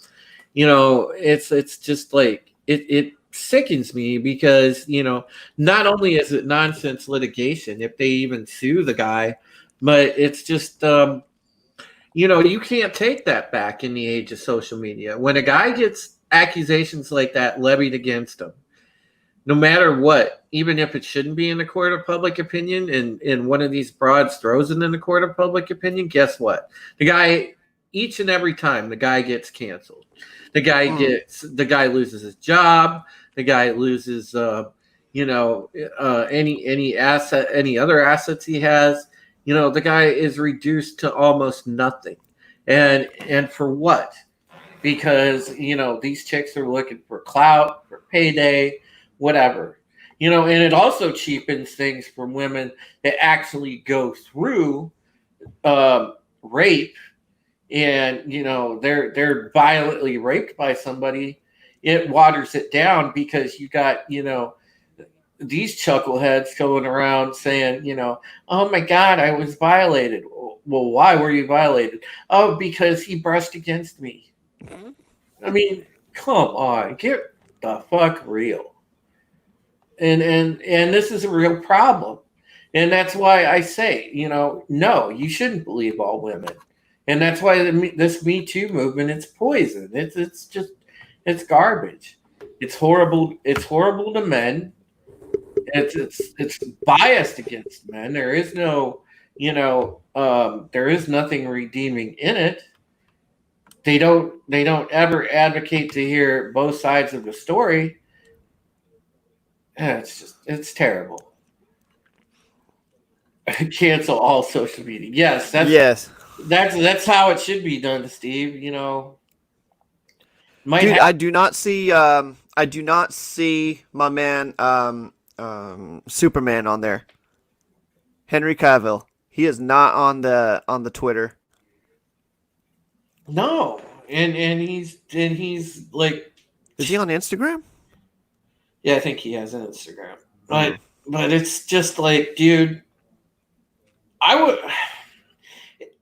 you know. It's just like it sickens me because, you know, not only is it nonsense litigation if they even sue the guy, but it's just you know, you can't take that back in the age of social media. When a guy gets accusations like that levied against him, no matter what, even if it shouldn't be in the court of public opinion, and one of these broads throws it in the court of public opinion, guess what? The guy, each and every time, the guy gets canceled. The guy loses his job. The guy loses, you know, any other assets he has. You know, the guy is reduced to almost nothing. and for what? Because these chicks are looking for clout, for payday, whatever. And it also cheapens things from women that actually go through rape, and they're violently raped by somebody. It waters it down because you got these chuckleheads going around saying, oh my God, I was violated. Well, why were you violated? Oh, because he brushed against me. I mean, come on, get the fuck real. And this is a real problem. And that's why I say, no, you shouldn't believe all women. And that's why this Me Too movement, it's poison. It's just, it's garbage. It's horrible. It's horrible to men. It's biased against men. There is no, there is nothing redeeming in it. They don't ever advocate to hear both sides of the story. It's terrible. Cancel all social media. Yes, Yes. that's how it should be done, Steve. Dude, I do not see my man Superman on there. Henry Cavill. He is not on the Twitter. No, and he's like, Is he on Instagram? yeah, I think he has an Instagram, but it's just like, dude, I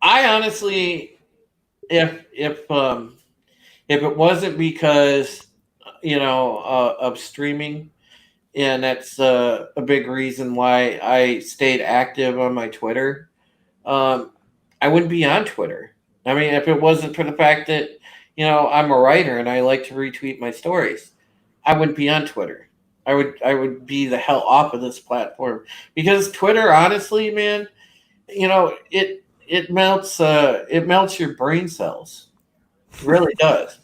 honestly, if it wasn't because of streaming, and that's a big reason why I stayed active on my Twitter, I wouldn't be on Twitter. I mean, if it wasn't for the fact that I'm a writer and I like to retweet my stories, I wouldn't be on Twitter. I would be the hell off of this platform, because Twitter, honestly, man, it melts your brain cells. It really does.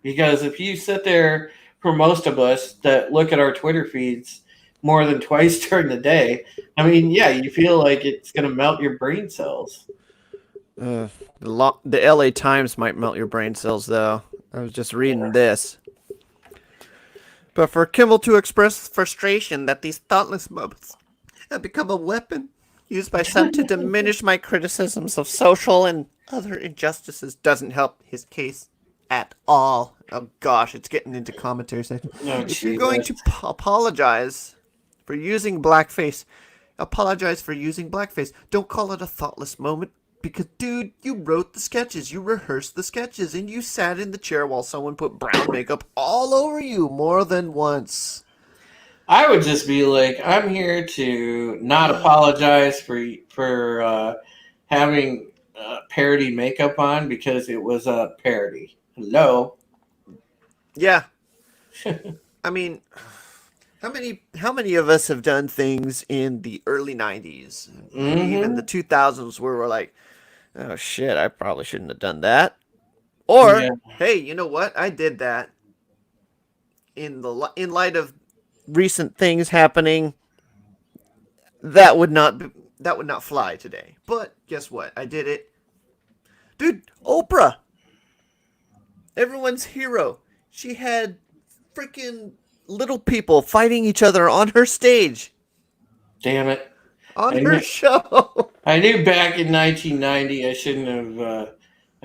Because if you sit there, for most of us that look at our Twitter feeds more than twice during the day, I mean, yeah, you feel like it's going to melt your brain cells. The LA Times might melt your brain cells, though. I was just reading this. But for Kimmel to express frustration that these thoughtless moments have become a weapon used by some to diminish my criticisms of social and other injustices doesn't help his case at all. Oh gosh, it's getting into commentary section. Oh, If you're going to apologize for using blackface, apologize for using blackface. Don't call it a thoughtless moment. Because, dude, you wrote the sketches, you rehearsed the sketches, and you sat in the chair while someone put brown makeup all over you more than once. I would just be like, I'm here to not apologize for having parody makeup on, because it was a parody. Hello. Yeah. I mean, how many of us have done things in the early 90s, maybe even the 2000s, where we're like, oh shit, I probably shouldn't have done that. Or, Yeah. hey, you know what? I did that. In light of recent things happening, that would not fly today. But guess what? I did it. Dude, Oprah, everyone's hero. She had freaking little people fighting each other on her stage. Damn it. On her show. I knew back in 1990 I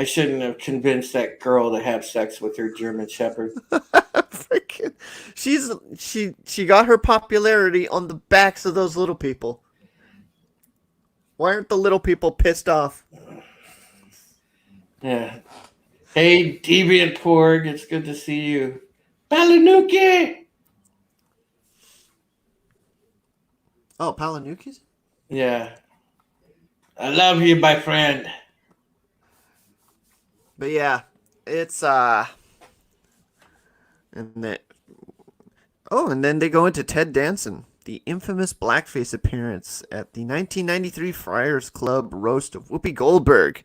shouldn't have convinced that girl to have sex with her German Shepherd. Freaking, she got her popularity on the backs of those little people. Why aren't the little people pissed off? Yeah. Hey, Deviant Porg, it's good to see you. Palanuki! Oh, Palanuki's? Yeah. I love you, my friend. But yeah, it's and then they go into Ted Danson, the infamous blackface appearance at the 1993 Friars Club roast of Whoopi Goldberg.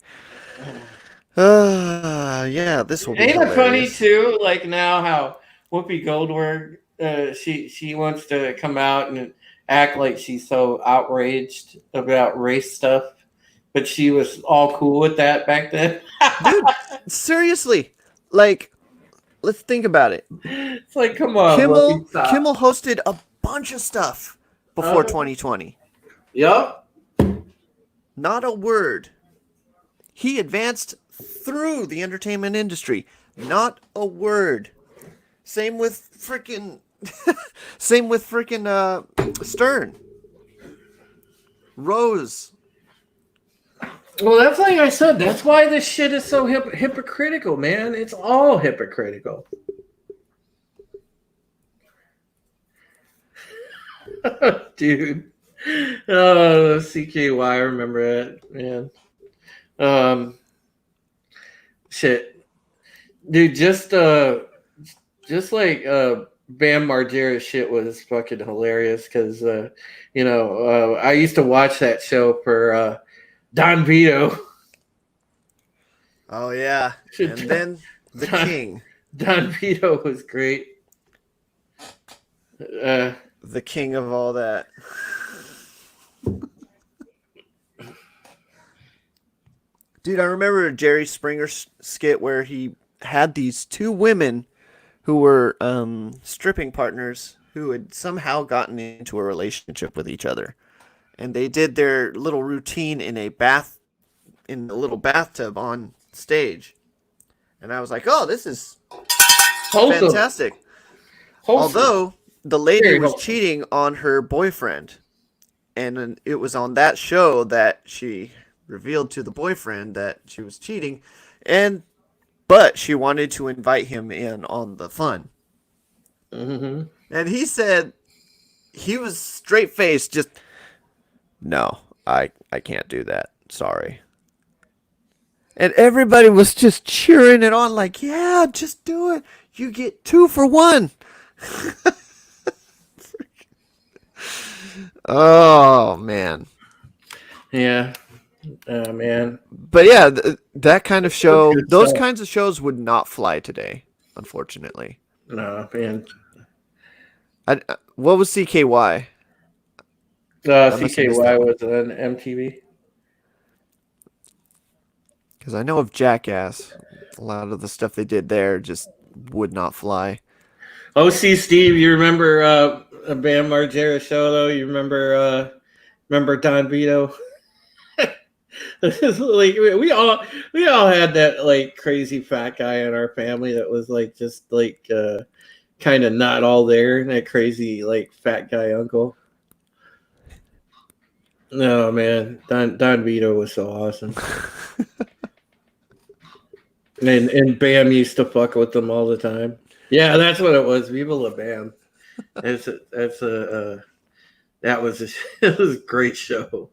Yeah, this will be Ain't it funny hilarious. too? Like now, how Whoopi Goldberg, she wants to come out and act like she's so outraged about race stuff, but she was all cool with that back then. Dude, seriously, like, let's think about it. It's like, come on, Whoopi, Kimmel stop. hosted a bunch of stuff before Uh, 2020. yep. Not a word. He advanced through the entertainment industry. Not a word. Same with freaking Stern. Rose. Well, that's like I said. That's why this shit is so hypocritical, man. It's all hypocritical. Dude. Oh, CKY, I remember it, man. Shit. Dude, just like Bam Margera's shit was fucking hilarious because I used to watch that show for Don Vito. Oh yeah. And then the King. Don Vito was great. The king of all that. Dude, I remember a Jerry Springer skit where he had these two women who were stripping partners who had somehow gotten into a relationship with each other. And they did their little routine in a little bathtub on stage. And I was like, "Oh, this is wholesome. fantastic." Wholesome. Although the lady Very was wholesome. cheating on her boyfriend. And it was on that show that she revealed to the boyfriend that she was cheating, but she wanted to invite him in on the fun. Mm-hmm. And he said he was straight faced, just no, I can't do that. Sorry. And everybody was just cheering it on, like, yeah, just do it. You get 2 for 1. Oh man. Yeah. Oh man. But yeah, that kind of show, Good those stuff. kinds of shows would not fly today, unfortunately. No, man. What was CKY? I must have missed CKY that one. was on MTV. Because I know of Jackass. A lot of the stuff they did there just would not fly. OC Steve, you remember Bam Margera show though? You remember Don Vito? Like we all had that like crazy fat guy in our family that was like just like kind of not all there. That crazy like fat guy uncle. No man, Don Vito was so awesome. And Bam used to fuck with them all the time. Yeah, that's what it was. Viva La Bam. That was it was a great show.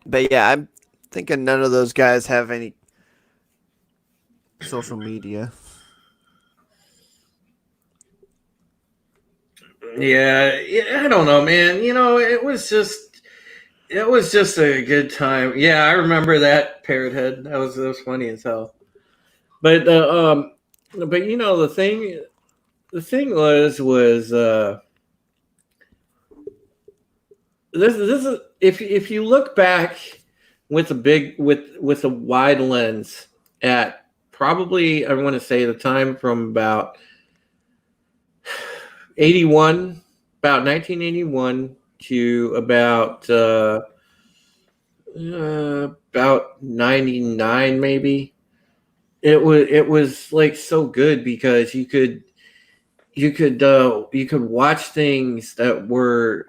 But yeah, I'm thinking none of those guys have any social media. Yeah, I don't know, man. It was just a good time. Yeah, I remember that Parrot Head. That was funny as hell. But the thing was this is if you look back with a wide lens at probably I want to say the time from about 81 about 1981 to about 99 maybe. It was like so good because you could watch things that were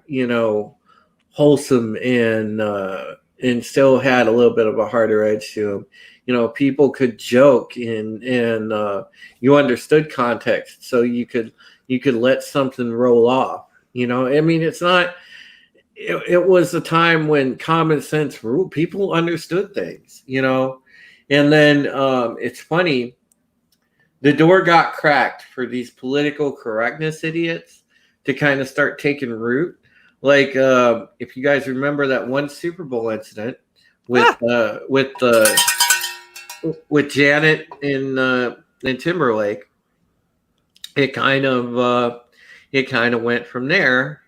wholesome and still had a little bit of a harder edge to them. People could joke and you understood context, so you could let something roll off. I mean, it's not. It was a time when common sense ruled. People understood things. And then it's funny. The door got cracked for these political correctness idiots to kind of start taking root. Like if you guys remember that one Super Bowl incident with with Janet and Timberlake, it kind of went from there,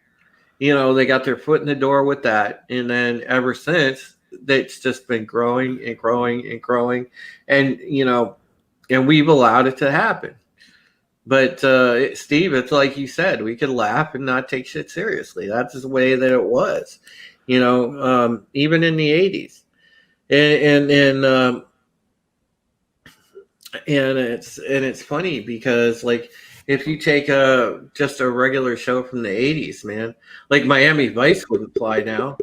they got their foot in the door with that, and then ever since, it's just been growing and growing and growing, and and we've allowed it to happen. But Steve, it's like you said, we could laugh and not take shit seriously. That's the way that it was, even in the '80s, and it's funny because like if you take just a regular show from the '80s, man, like Miami Vice would apply now.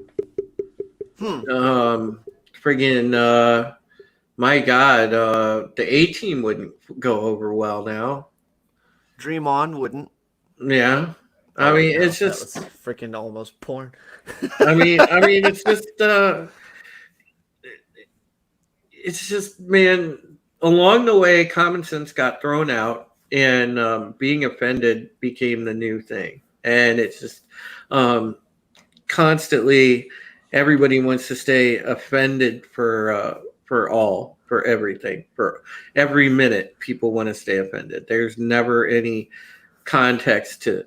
Friggin' my God, the A-Team wouldn't go over well now. Dream On wouldn't. Yeah, I mean no, it's just freaking almost porn. I mean it's just man. Along the way, common sense got thrown out, and being offended became the new thing. And it's just constantly everybody wants to stay offended for everything. For every minute, people want to stay offended. There's never any context to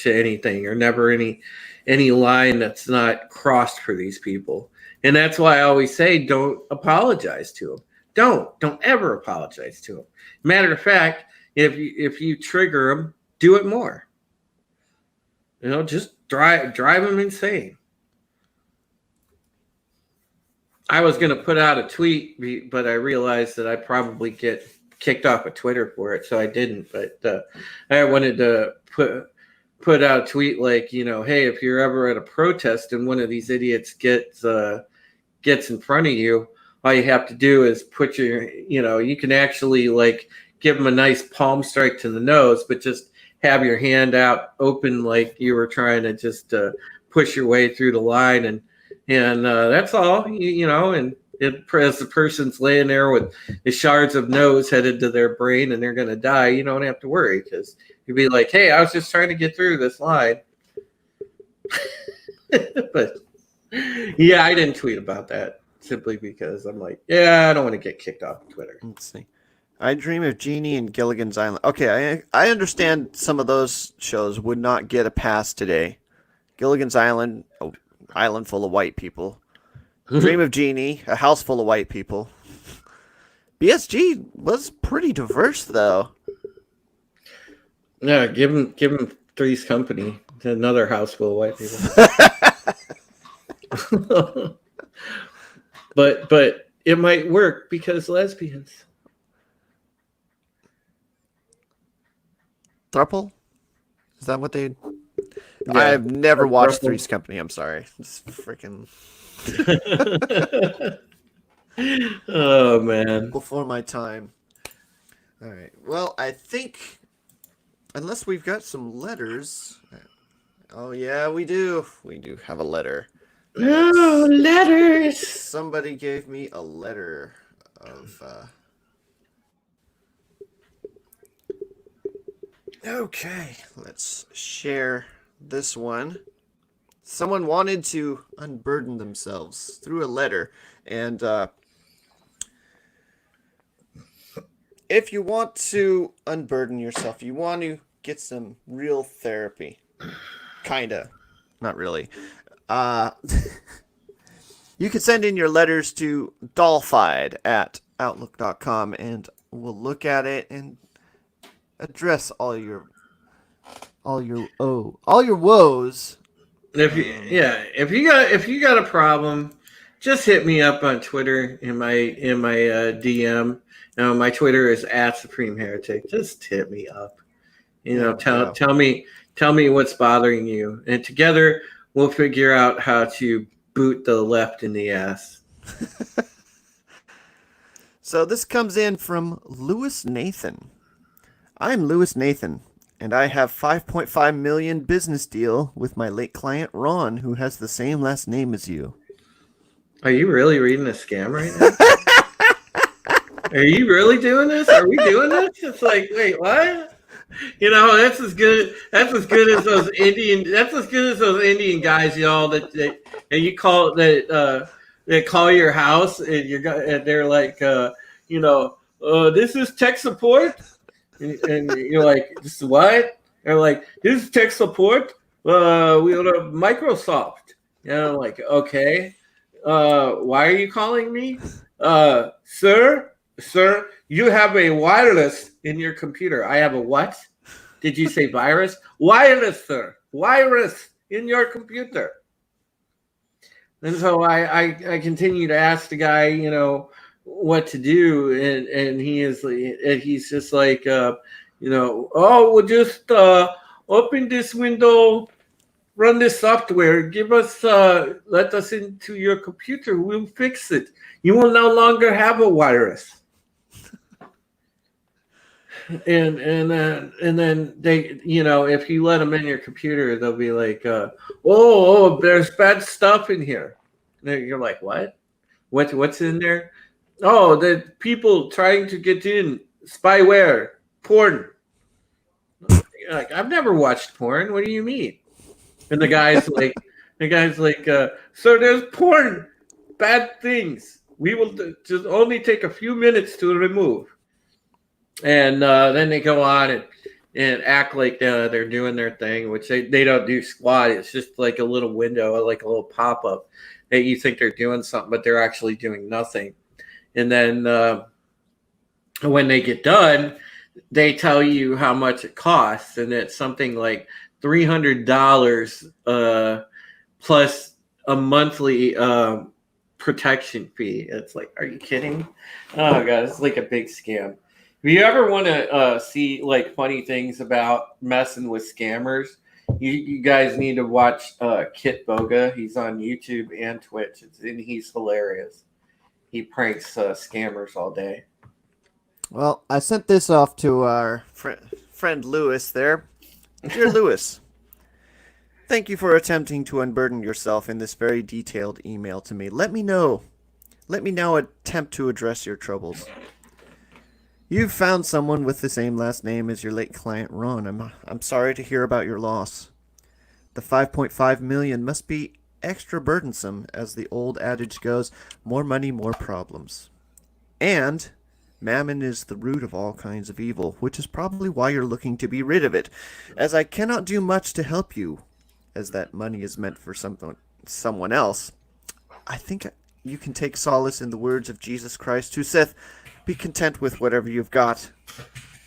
anything, or never any line that's not crossed for these people. And that's why I always say, don't apologize to them. Don't ever apologize to them. Matter of fact, if you trigger them, do it more. Just drive them insane. I was going to put out a tweet, but I realized that I'd probably get kicked off of Twitter for it, so I didn't. But I wanted to put out a tweet like, hey, if you're ever at a protest and one of these idiots gets in front of you, all you have to do is put you can actually like give them a nice palm strike to the nose, but just have your hand out open like you were trying to just push your way through the line, and that's all, and as the person's laying there with the shards of nose headed to their brain and they're going to die, you don't have to worry, because you'd be like, hey, I was just trying to get through this line. But yeah, I didn't tweet about that. Simply because I'm like, I don't want to get kicked off of Twitter. Let's see. I Dream of Jeannie and Gilligan's Island. Okay, I understand some of those shows would not get a pass today. Gilligan's Island, an island full of white people. Dream of Jeannie, a house full of white people. BSG was pretty diverse, though. Yeah, give him Three's Company, another house full of white people. But it might work because lesbians. Thruple? Is that what they? Yeah. I've never watched Three's Company. I'm sorry. It's freaking. Oh man! Before my time. All right. Well, I think unless we've got some letters. Oh yeah, we do. We do have a letter. Oh, letters! Somebody gave me a letter of. Okay, let's share this one. Someone wanted to unburden themselves through a letter, and if you want to unburden yourself, you want to get some real therapy. Kinda. Not really. You can send in your letters to DoLlFiEd at outlook.com, and we'll look at it and address all your woes. If you got a problem, just hit me up on Twitter in my DM. My Twitter is @SupremeHeretic. Just hit me up. Tell me what's bothering you, and together we'll figure out how to boot the left in the ass. So this comes in from Lewis Nathan. I'm Lewis Nathan, and I have $5.5 million business deal with my late client Ron, who has the same last name as you. Are you really reading a scam right now? Are you really doing this? Are we doing this? It's like, wait, what? That's as good as those Indian. That's as good as those Indian guys, that you call that they call your house and they're like, this is tech support, and you're like, this is what? They're like, this is tech support. We go to Microsoft. Like, okay, why are you calling me? Sir, you have a wireless in your computer. I have a what? Did you say virus? Wireless, sir. Virus in your computer. And so I continue to ask the guy, what to do, and he's just like, oh, we'll just open this window, run this software, give us, let us into your computer, we'll fix it. You will no longer have a virus. And then they, if you let them in your computer, they'll be like, there's bad stuff in here. And you're like, what? What's in there? Oh, the people trying to get in, spyware, porn. Like, I've never watched porn. What do you mean? And the guy's like, sir, there's porn, bad things. We will just only take a few minutes to remove. And then they go on and act like they're doing their thing, which they don't do squat. It's just like a little window, like a little pop up that you think they're doing something, but they're actually doing nothing. And then when they get done, they tell you how much it costs, and it's something like $300 plus a monthly protection fee. It's like, are you kidding? Oh god, it's like a big scam. If you ever want to see like funny things about messing with scammers, you guys need to watch Kit Boga. He's on YouTube and Twitch, and he's hilarious. He pranks scammers all day. Well, I sent this off to our friend Lewis there. Dear Lewis, thank you for attempting to unburden yourself in this very detailed email to me. Let me know. Let me now attempt to address your troubles. You've found someone with the same last name as your late client Ron. I'm sorry to hear about your loss. The 5.5 million must be extra burdensome, as the old adage goes, more money, more problems. And mammon is the root of all kinds of evil, which is probably why you're looking to be rid of it, as I cannot do much to help you, as that money is meant for someone else. I think you can take solace in the words of Jesus Christ, who saith, be content with whatever you've got.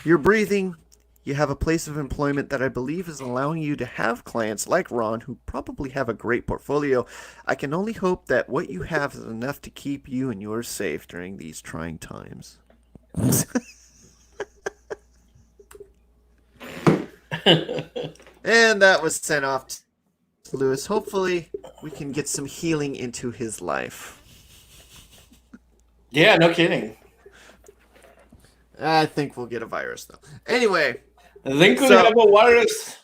You're breathing. You have a place of employment that I believe is allowing you to have clients like Ron who probably have a great portfolio. I can only hope that what you have is enough to keep you and yours safe during these trying times. And that was sent off to Lewis. Hopefully we can get some healing into his life. Yeah, no kidding. I think we'll get a virus, though. Anyway. I think we have a virus.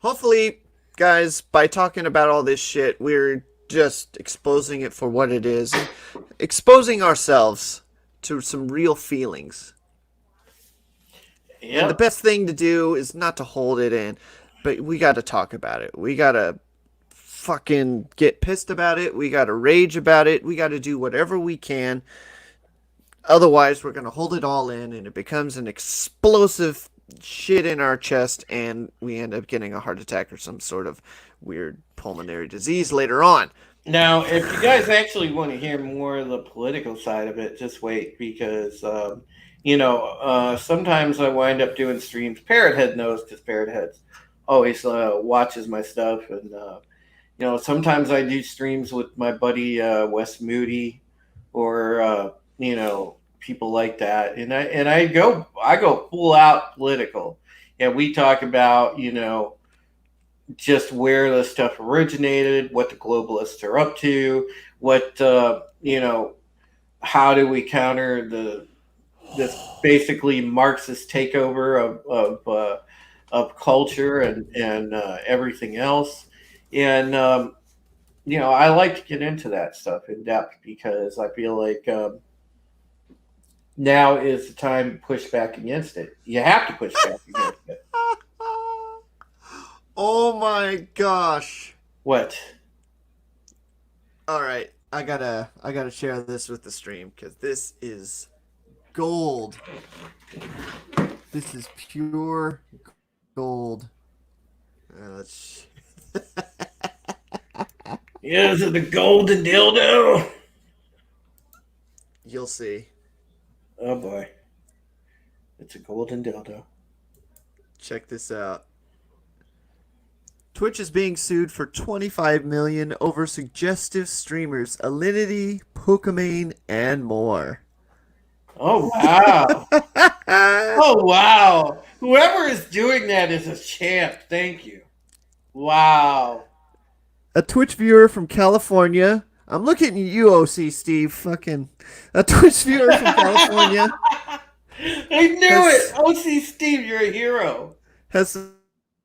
Hopefully, guys, by talking about all this shit, we're just exposing it for what it is. Exposing ourselves to some real feelings. Yep. And the best thing to do is not to hold it in, but we got to talk about it. We got to fucking get pissed about it. We got to rage about it. We got to do whatever we can. Otherwise, we're going to hold it all in, and it becomes an explosive shit in our chest, and we end up getting a heart attack or some sort of weird pulmonary disease later on. Now, if you guys actually want to hear more of the political side of it, just wait, because, sometimes I wind up doing streams. Parrothead knows, because Parrothead always watches my stuff, and, sometimes I do streams with my buddy Wes Moody, or people like that, and I go full out political, and we talk about just where the stuff originated, what the globalists are up to, what how do we counter this basically Marxist takeover of culture and everything else, and I like to get into that stuff in depth, because I feel like now is the time to push back against it. You have to push back against it. Oh my gosh. What? All right, I gotta share this with the stream, because this is gold. This is pure gold. sh- Yeah, is it the golden dildo? You'll see. Oh boy, it's a golden dildo. Check this out. Twitch is being sued for 25 million over suggestive streamers, Alinity, Pokimane, and more. Oh wow. Oh wow. Whoever is doing that is a champ. Thank you. Wow. A Twitch viewer from California. I'm looking at you, OC Steve. Fucking a Twitch viewer from California I knew it. has OC Steve, you're a hero. has a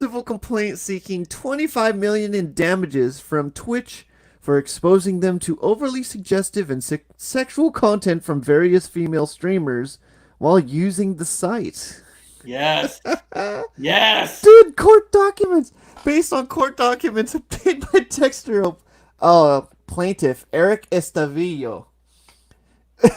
civil complaint seeking 25 million in damages from Twitch for exposing them to overly suggestive and sexual content from various female streamers while using the site. Yes. Yes. Dude, court documents. Based on court documents obtained by Texter plaintiff Eric Estavillo,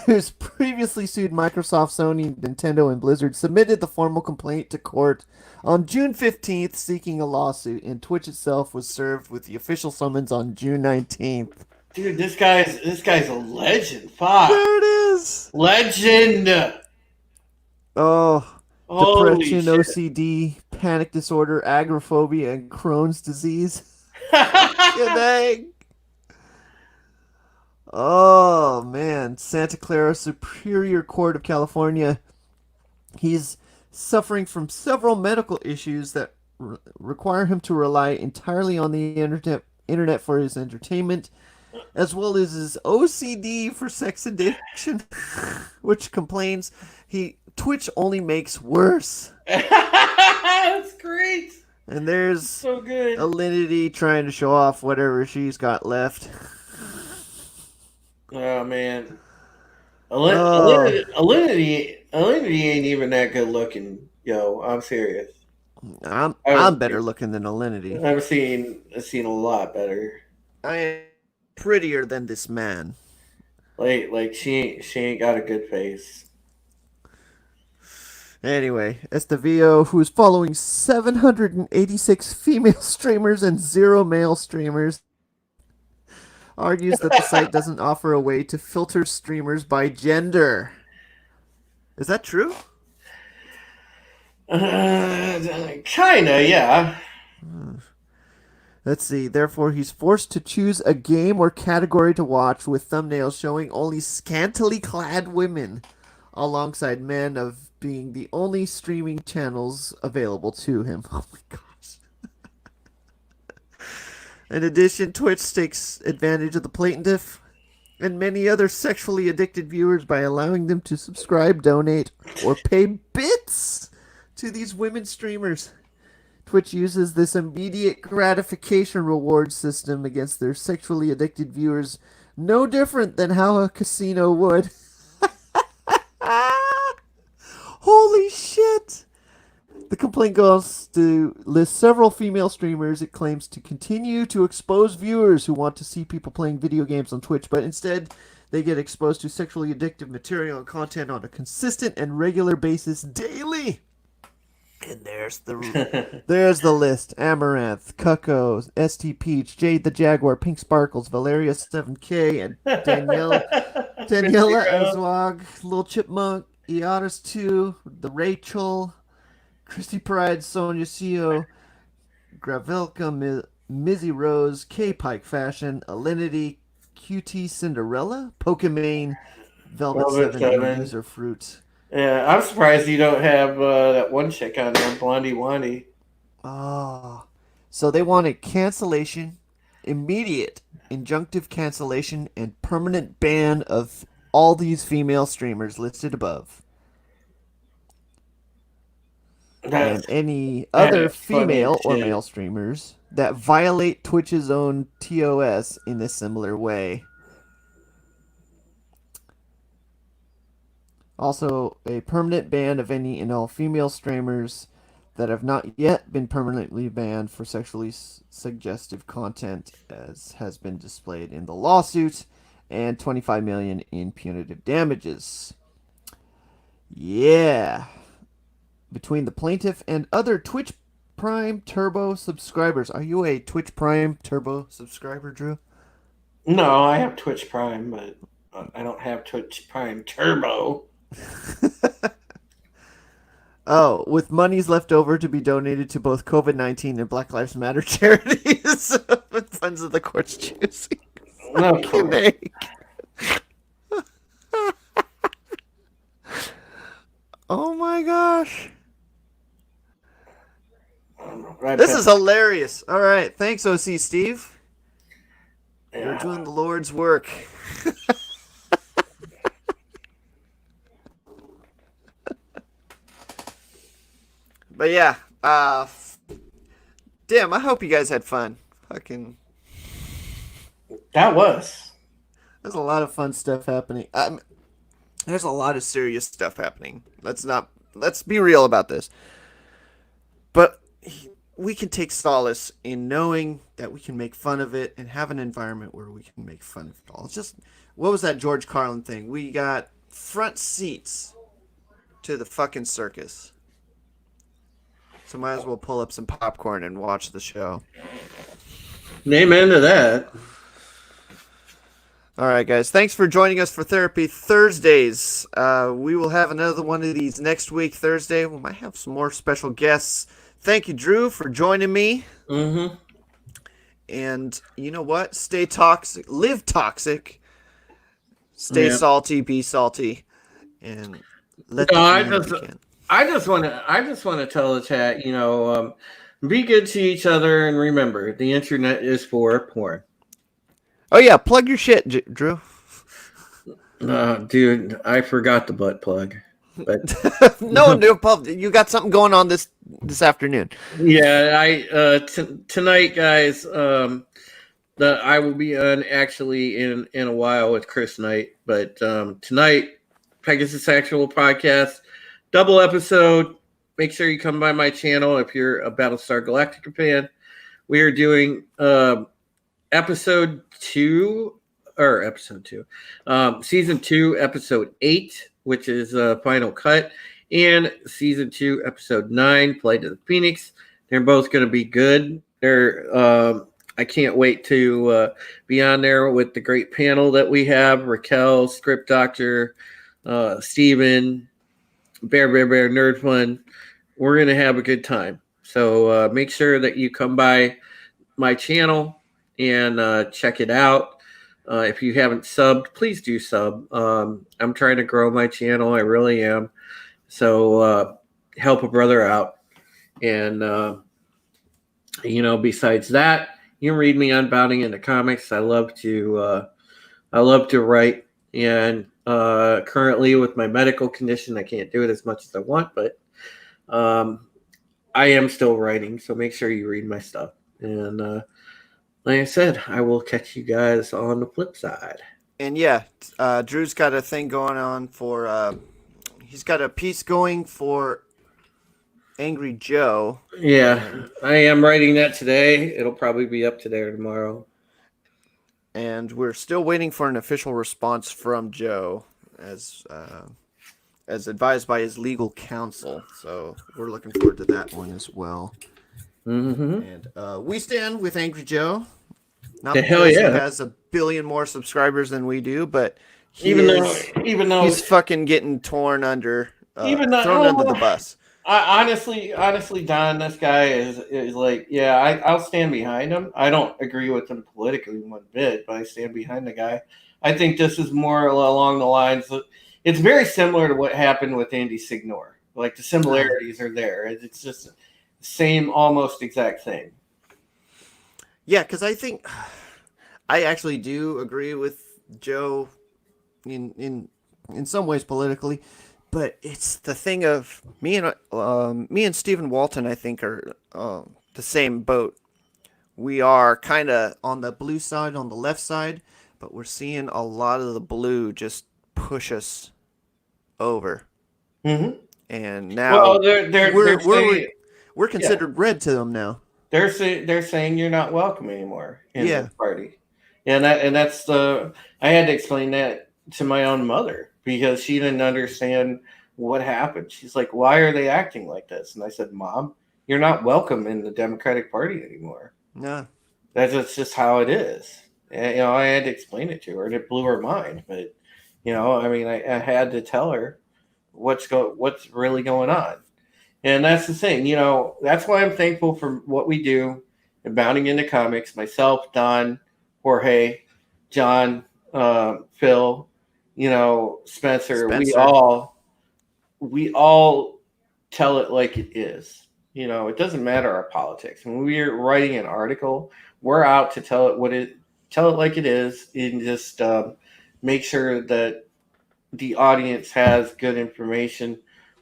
who's previously sued Microsoft, Sony, Nintendo, and Blizzard, submitted the formal complaint to court on June 15th seeking a lawsuit, and Twitch itself was served with the official summons on June 19th. Dude, this guy's a legend. Fuck. There it is. Legend. Oh, Holy depression, shit. OCD, panic disorder, agoraphobia, and Crohn's disease. Kidding. Oh man, Santa Clara Superior Court of California. He's suffering from several medical issues that require him to rely entirely on the internet for his entertainment, as well as his OCD for sex addiction, which complains Twitch only makes worse. That's great. And there's So good. Alinity trying to show off whatever she's got left. Oh man. Oh. Alinity ain't even that good looking. Yo, I'm serious. I'm better looking than Alinity. I've seen a lot better. I am prettier than this man. Like she ain't got a good face. Anyway, Estavillo, who is following 786 female streamers and 0 male streamers, argues that the site doesn't offer a way to filter streamers by gender. Is that true? Kinda, yeah. Let's see. Therefore, he's forced to choose a game or category to watch with thumbnails showing only scantily clad women, alongside men of being the only streaming channels available to him. Oh my gosh. In addition, Twitch takes advantage of the plaintiff and many other sexually addicted viewers by allowing them to subscribe, donate, or pay bits to these women streamers. Twitch uses this immediate gratification reward system against their sexually addicted viewers, no different than how a casino would. Holy shit! The complaint goes to list several female streamers it claims to continue to expose viewers who want to see people playing video games on Twitch, but instead they get exposed to sexually addictive material and content on a consistent and regular basis daily. And there's the list: Amaranth, Cucko, ST Peach, Jade the Jaguar, Pink Sparkles, Valeria 7K, and Daniela Azwag, Lil Chipmunk, Eotis 2, the Rachel, Christy Pride, Sonia Seo, Gravelka, Mizzy Rose, K Pike Fashion, Alinity, QT Cinderella, Pokimane, Velvet 7, and User Fruit. Yeah, I'm surprised you don't have that one chick on there, Blondie Wandy. Oh, so they wanted cancellation, immediate injunctive cancellation, and permanent ban of all these female streamers listed above. And any other female or male streamers that violate Twitch's own TOS in a similar way. Also, a permanent ban of any and all female streamers that have not yet been permanently banned for sexually suggestive content, as has been displayed in the lawsuit, and 25 million in punitive damages. Yeah. Between the plaintiff and other Twitch Prime Turbo subscribers. Are you a Twitch Prime Turbo subscriber, Drew? No, I have Twitch Prime, but I don't have Twitch Prime Turbo. Oh, with monies left over to be donated to both COVID-19 and Black Lives Matter charities. With funds of the court's choosing. Okay. Oh my gosh. Right This back. is hilarious. All right. Thanks, OC Steve. You're Yeah. doing the Lord's work. But yeah, damn, I hope you guys had fun. Fucking, That was. there's a lot of fun stuff happening. There's a lot of serious stuff happening. Let's be real about this. But we can take solace in knowing that we can make fun of it and have an environment where we can make fun of it all. It's just, what was that George Carlin thing? We got front seats to the fucking circus. So might as well pull up some popcorn and watch the show. Amen to that. All right, guys. Thanks for joining us for Therapy Thursdays. We will have another one of these next week, Thursday. We might have some more special guests. Thank you, Drew, for joining me. Mm-hmm. And you know what? Stay toxic. Live toxic. Stay salty. Be salty. And let I just want to tell the chat, be good to each other, and remember, the internet is for porn. Oh yeah, plug your shit, Drew. Dude, I forgot the butt plug. But no, you got something going on this afternoon. Yeah, tonight, guys. I will be on actually in a while with Chris Knight, but tonight, Pegasus Actual Podcast. Double episode. Make sure you come by my channel if you're a Battlestar Galactica fan. We are doing season 2, episode 8, which is Final Cut, and season 2, episode 9, Flight of the Phoenix. They're both going to be good. I can't wait to be on there with the great panel that we have: Raquel, Script Doctor, Steven, Bear Nerd Fun. We're going to have a good time. So make sure that you come by my channel and check it out. If you haven't subbed, please do sub. I'm trying to grow my channel. I really am. So help a brother out. And, besides that, you can read me on Bounding into Comics. I love to write. And currently with my medical condition, I can't do it as much as I want, but I am still writing. So make sure you read my stuff. And like I said, I will catch you guys on the flip side. And yeah, Drew's got a thing going on for, he's got a piece going for Angry Joe. Yeah, I am writing that today. It'll probably be up today or tomorrow. And we're still waiting for an official response from Joe as advised by his legal counsel. So we're looking forward to that one as well. Mm-hmm. And we stand with Angry Joe. Not the because hell yeah. He has a billion more subscribers than we do, but even though he's fucking getting thrown under the bus. Honestly, Don, this guy is like, yeah, I'll stand behind him. I don't agree with him politically one bit, but I stand behind the guy. I think this is more along the lines of, it's very similar to what happened with Andy Signor. Like the similarities are there. It's just the same, almost exact thing. Yeah, because I think I actually do agree with Joe in some ways politically, but it's the thing of me and Stephen Walton, I think, are the same boat. We are kind of on the blue side, on the left side, but we're seeing a lot of the blue just push us over. Mm-hmm. And now we're considered red to them now. They're saying you're not welcome anymore in the party, and that's I had to explain that to my own mother because she didn't understand what happened. She's like, "Why are they acting like this?" And I said, "Mom, you're not welcome in the Democratic Party anymore. No. That's just how it is. And, I had to explain it to her, and it blew her mind. But I mean, I had to tell her what's really going on. And that's the thing, that's why I'm thankful for what we do in Bounding into Comics. Myself, Don, Jorge, John, Phil, Spencer. We all tell it like it is. It doesn't matter our politics. When we're writing an article, we're out to tell it like it is, and just make sure that the audience has good information,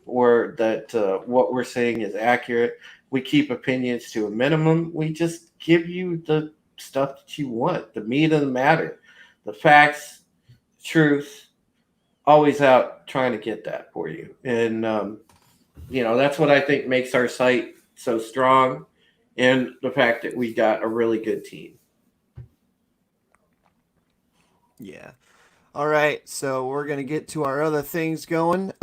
or that what we're saying is accurate. We keep opinions to a minimum. We just give you the stuff that you want, the meat of the matter, the facts, truth, always out trying to get that for you. And, that's what I think makes our site so strong, and the fact that we got a really good team. Yeah. All right, so we're going to get to our other things going.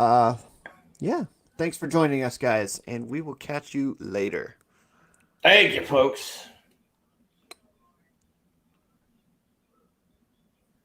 Yeah. Thanks for joining us, guys, and we will catch you later. Thank you, folks.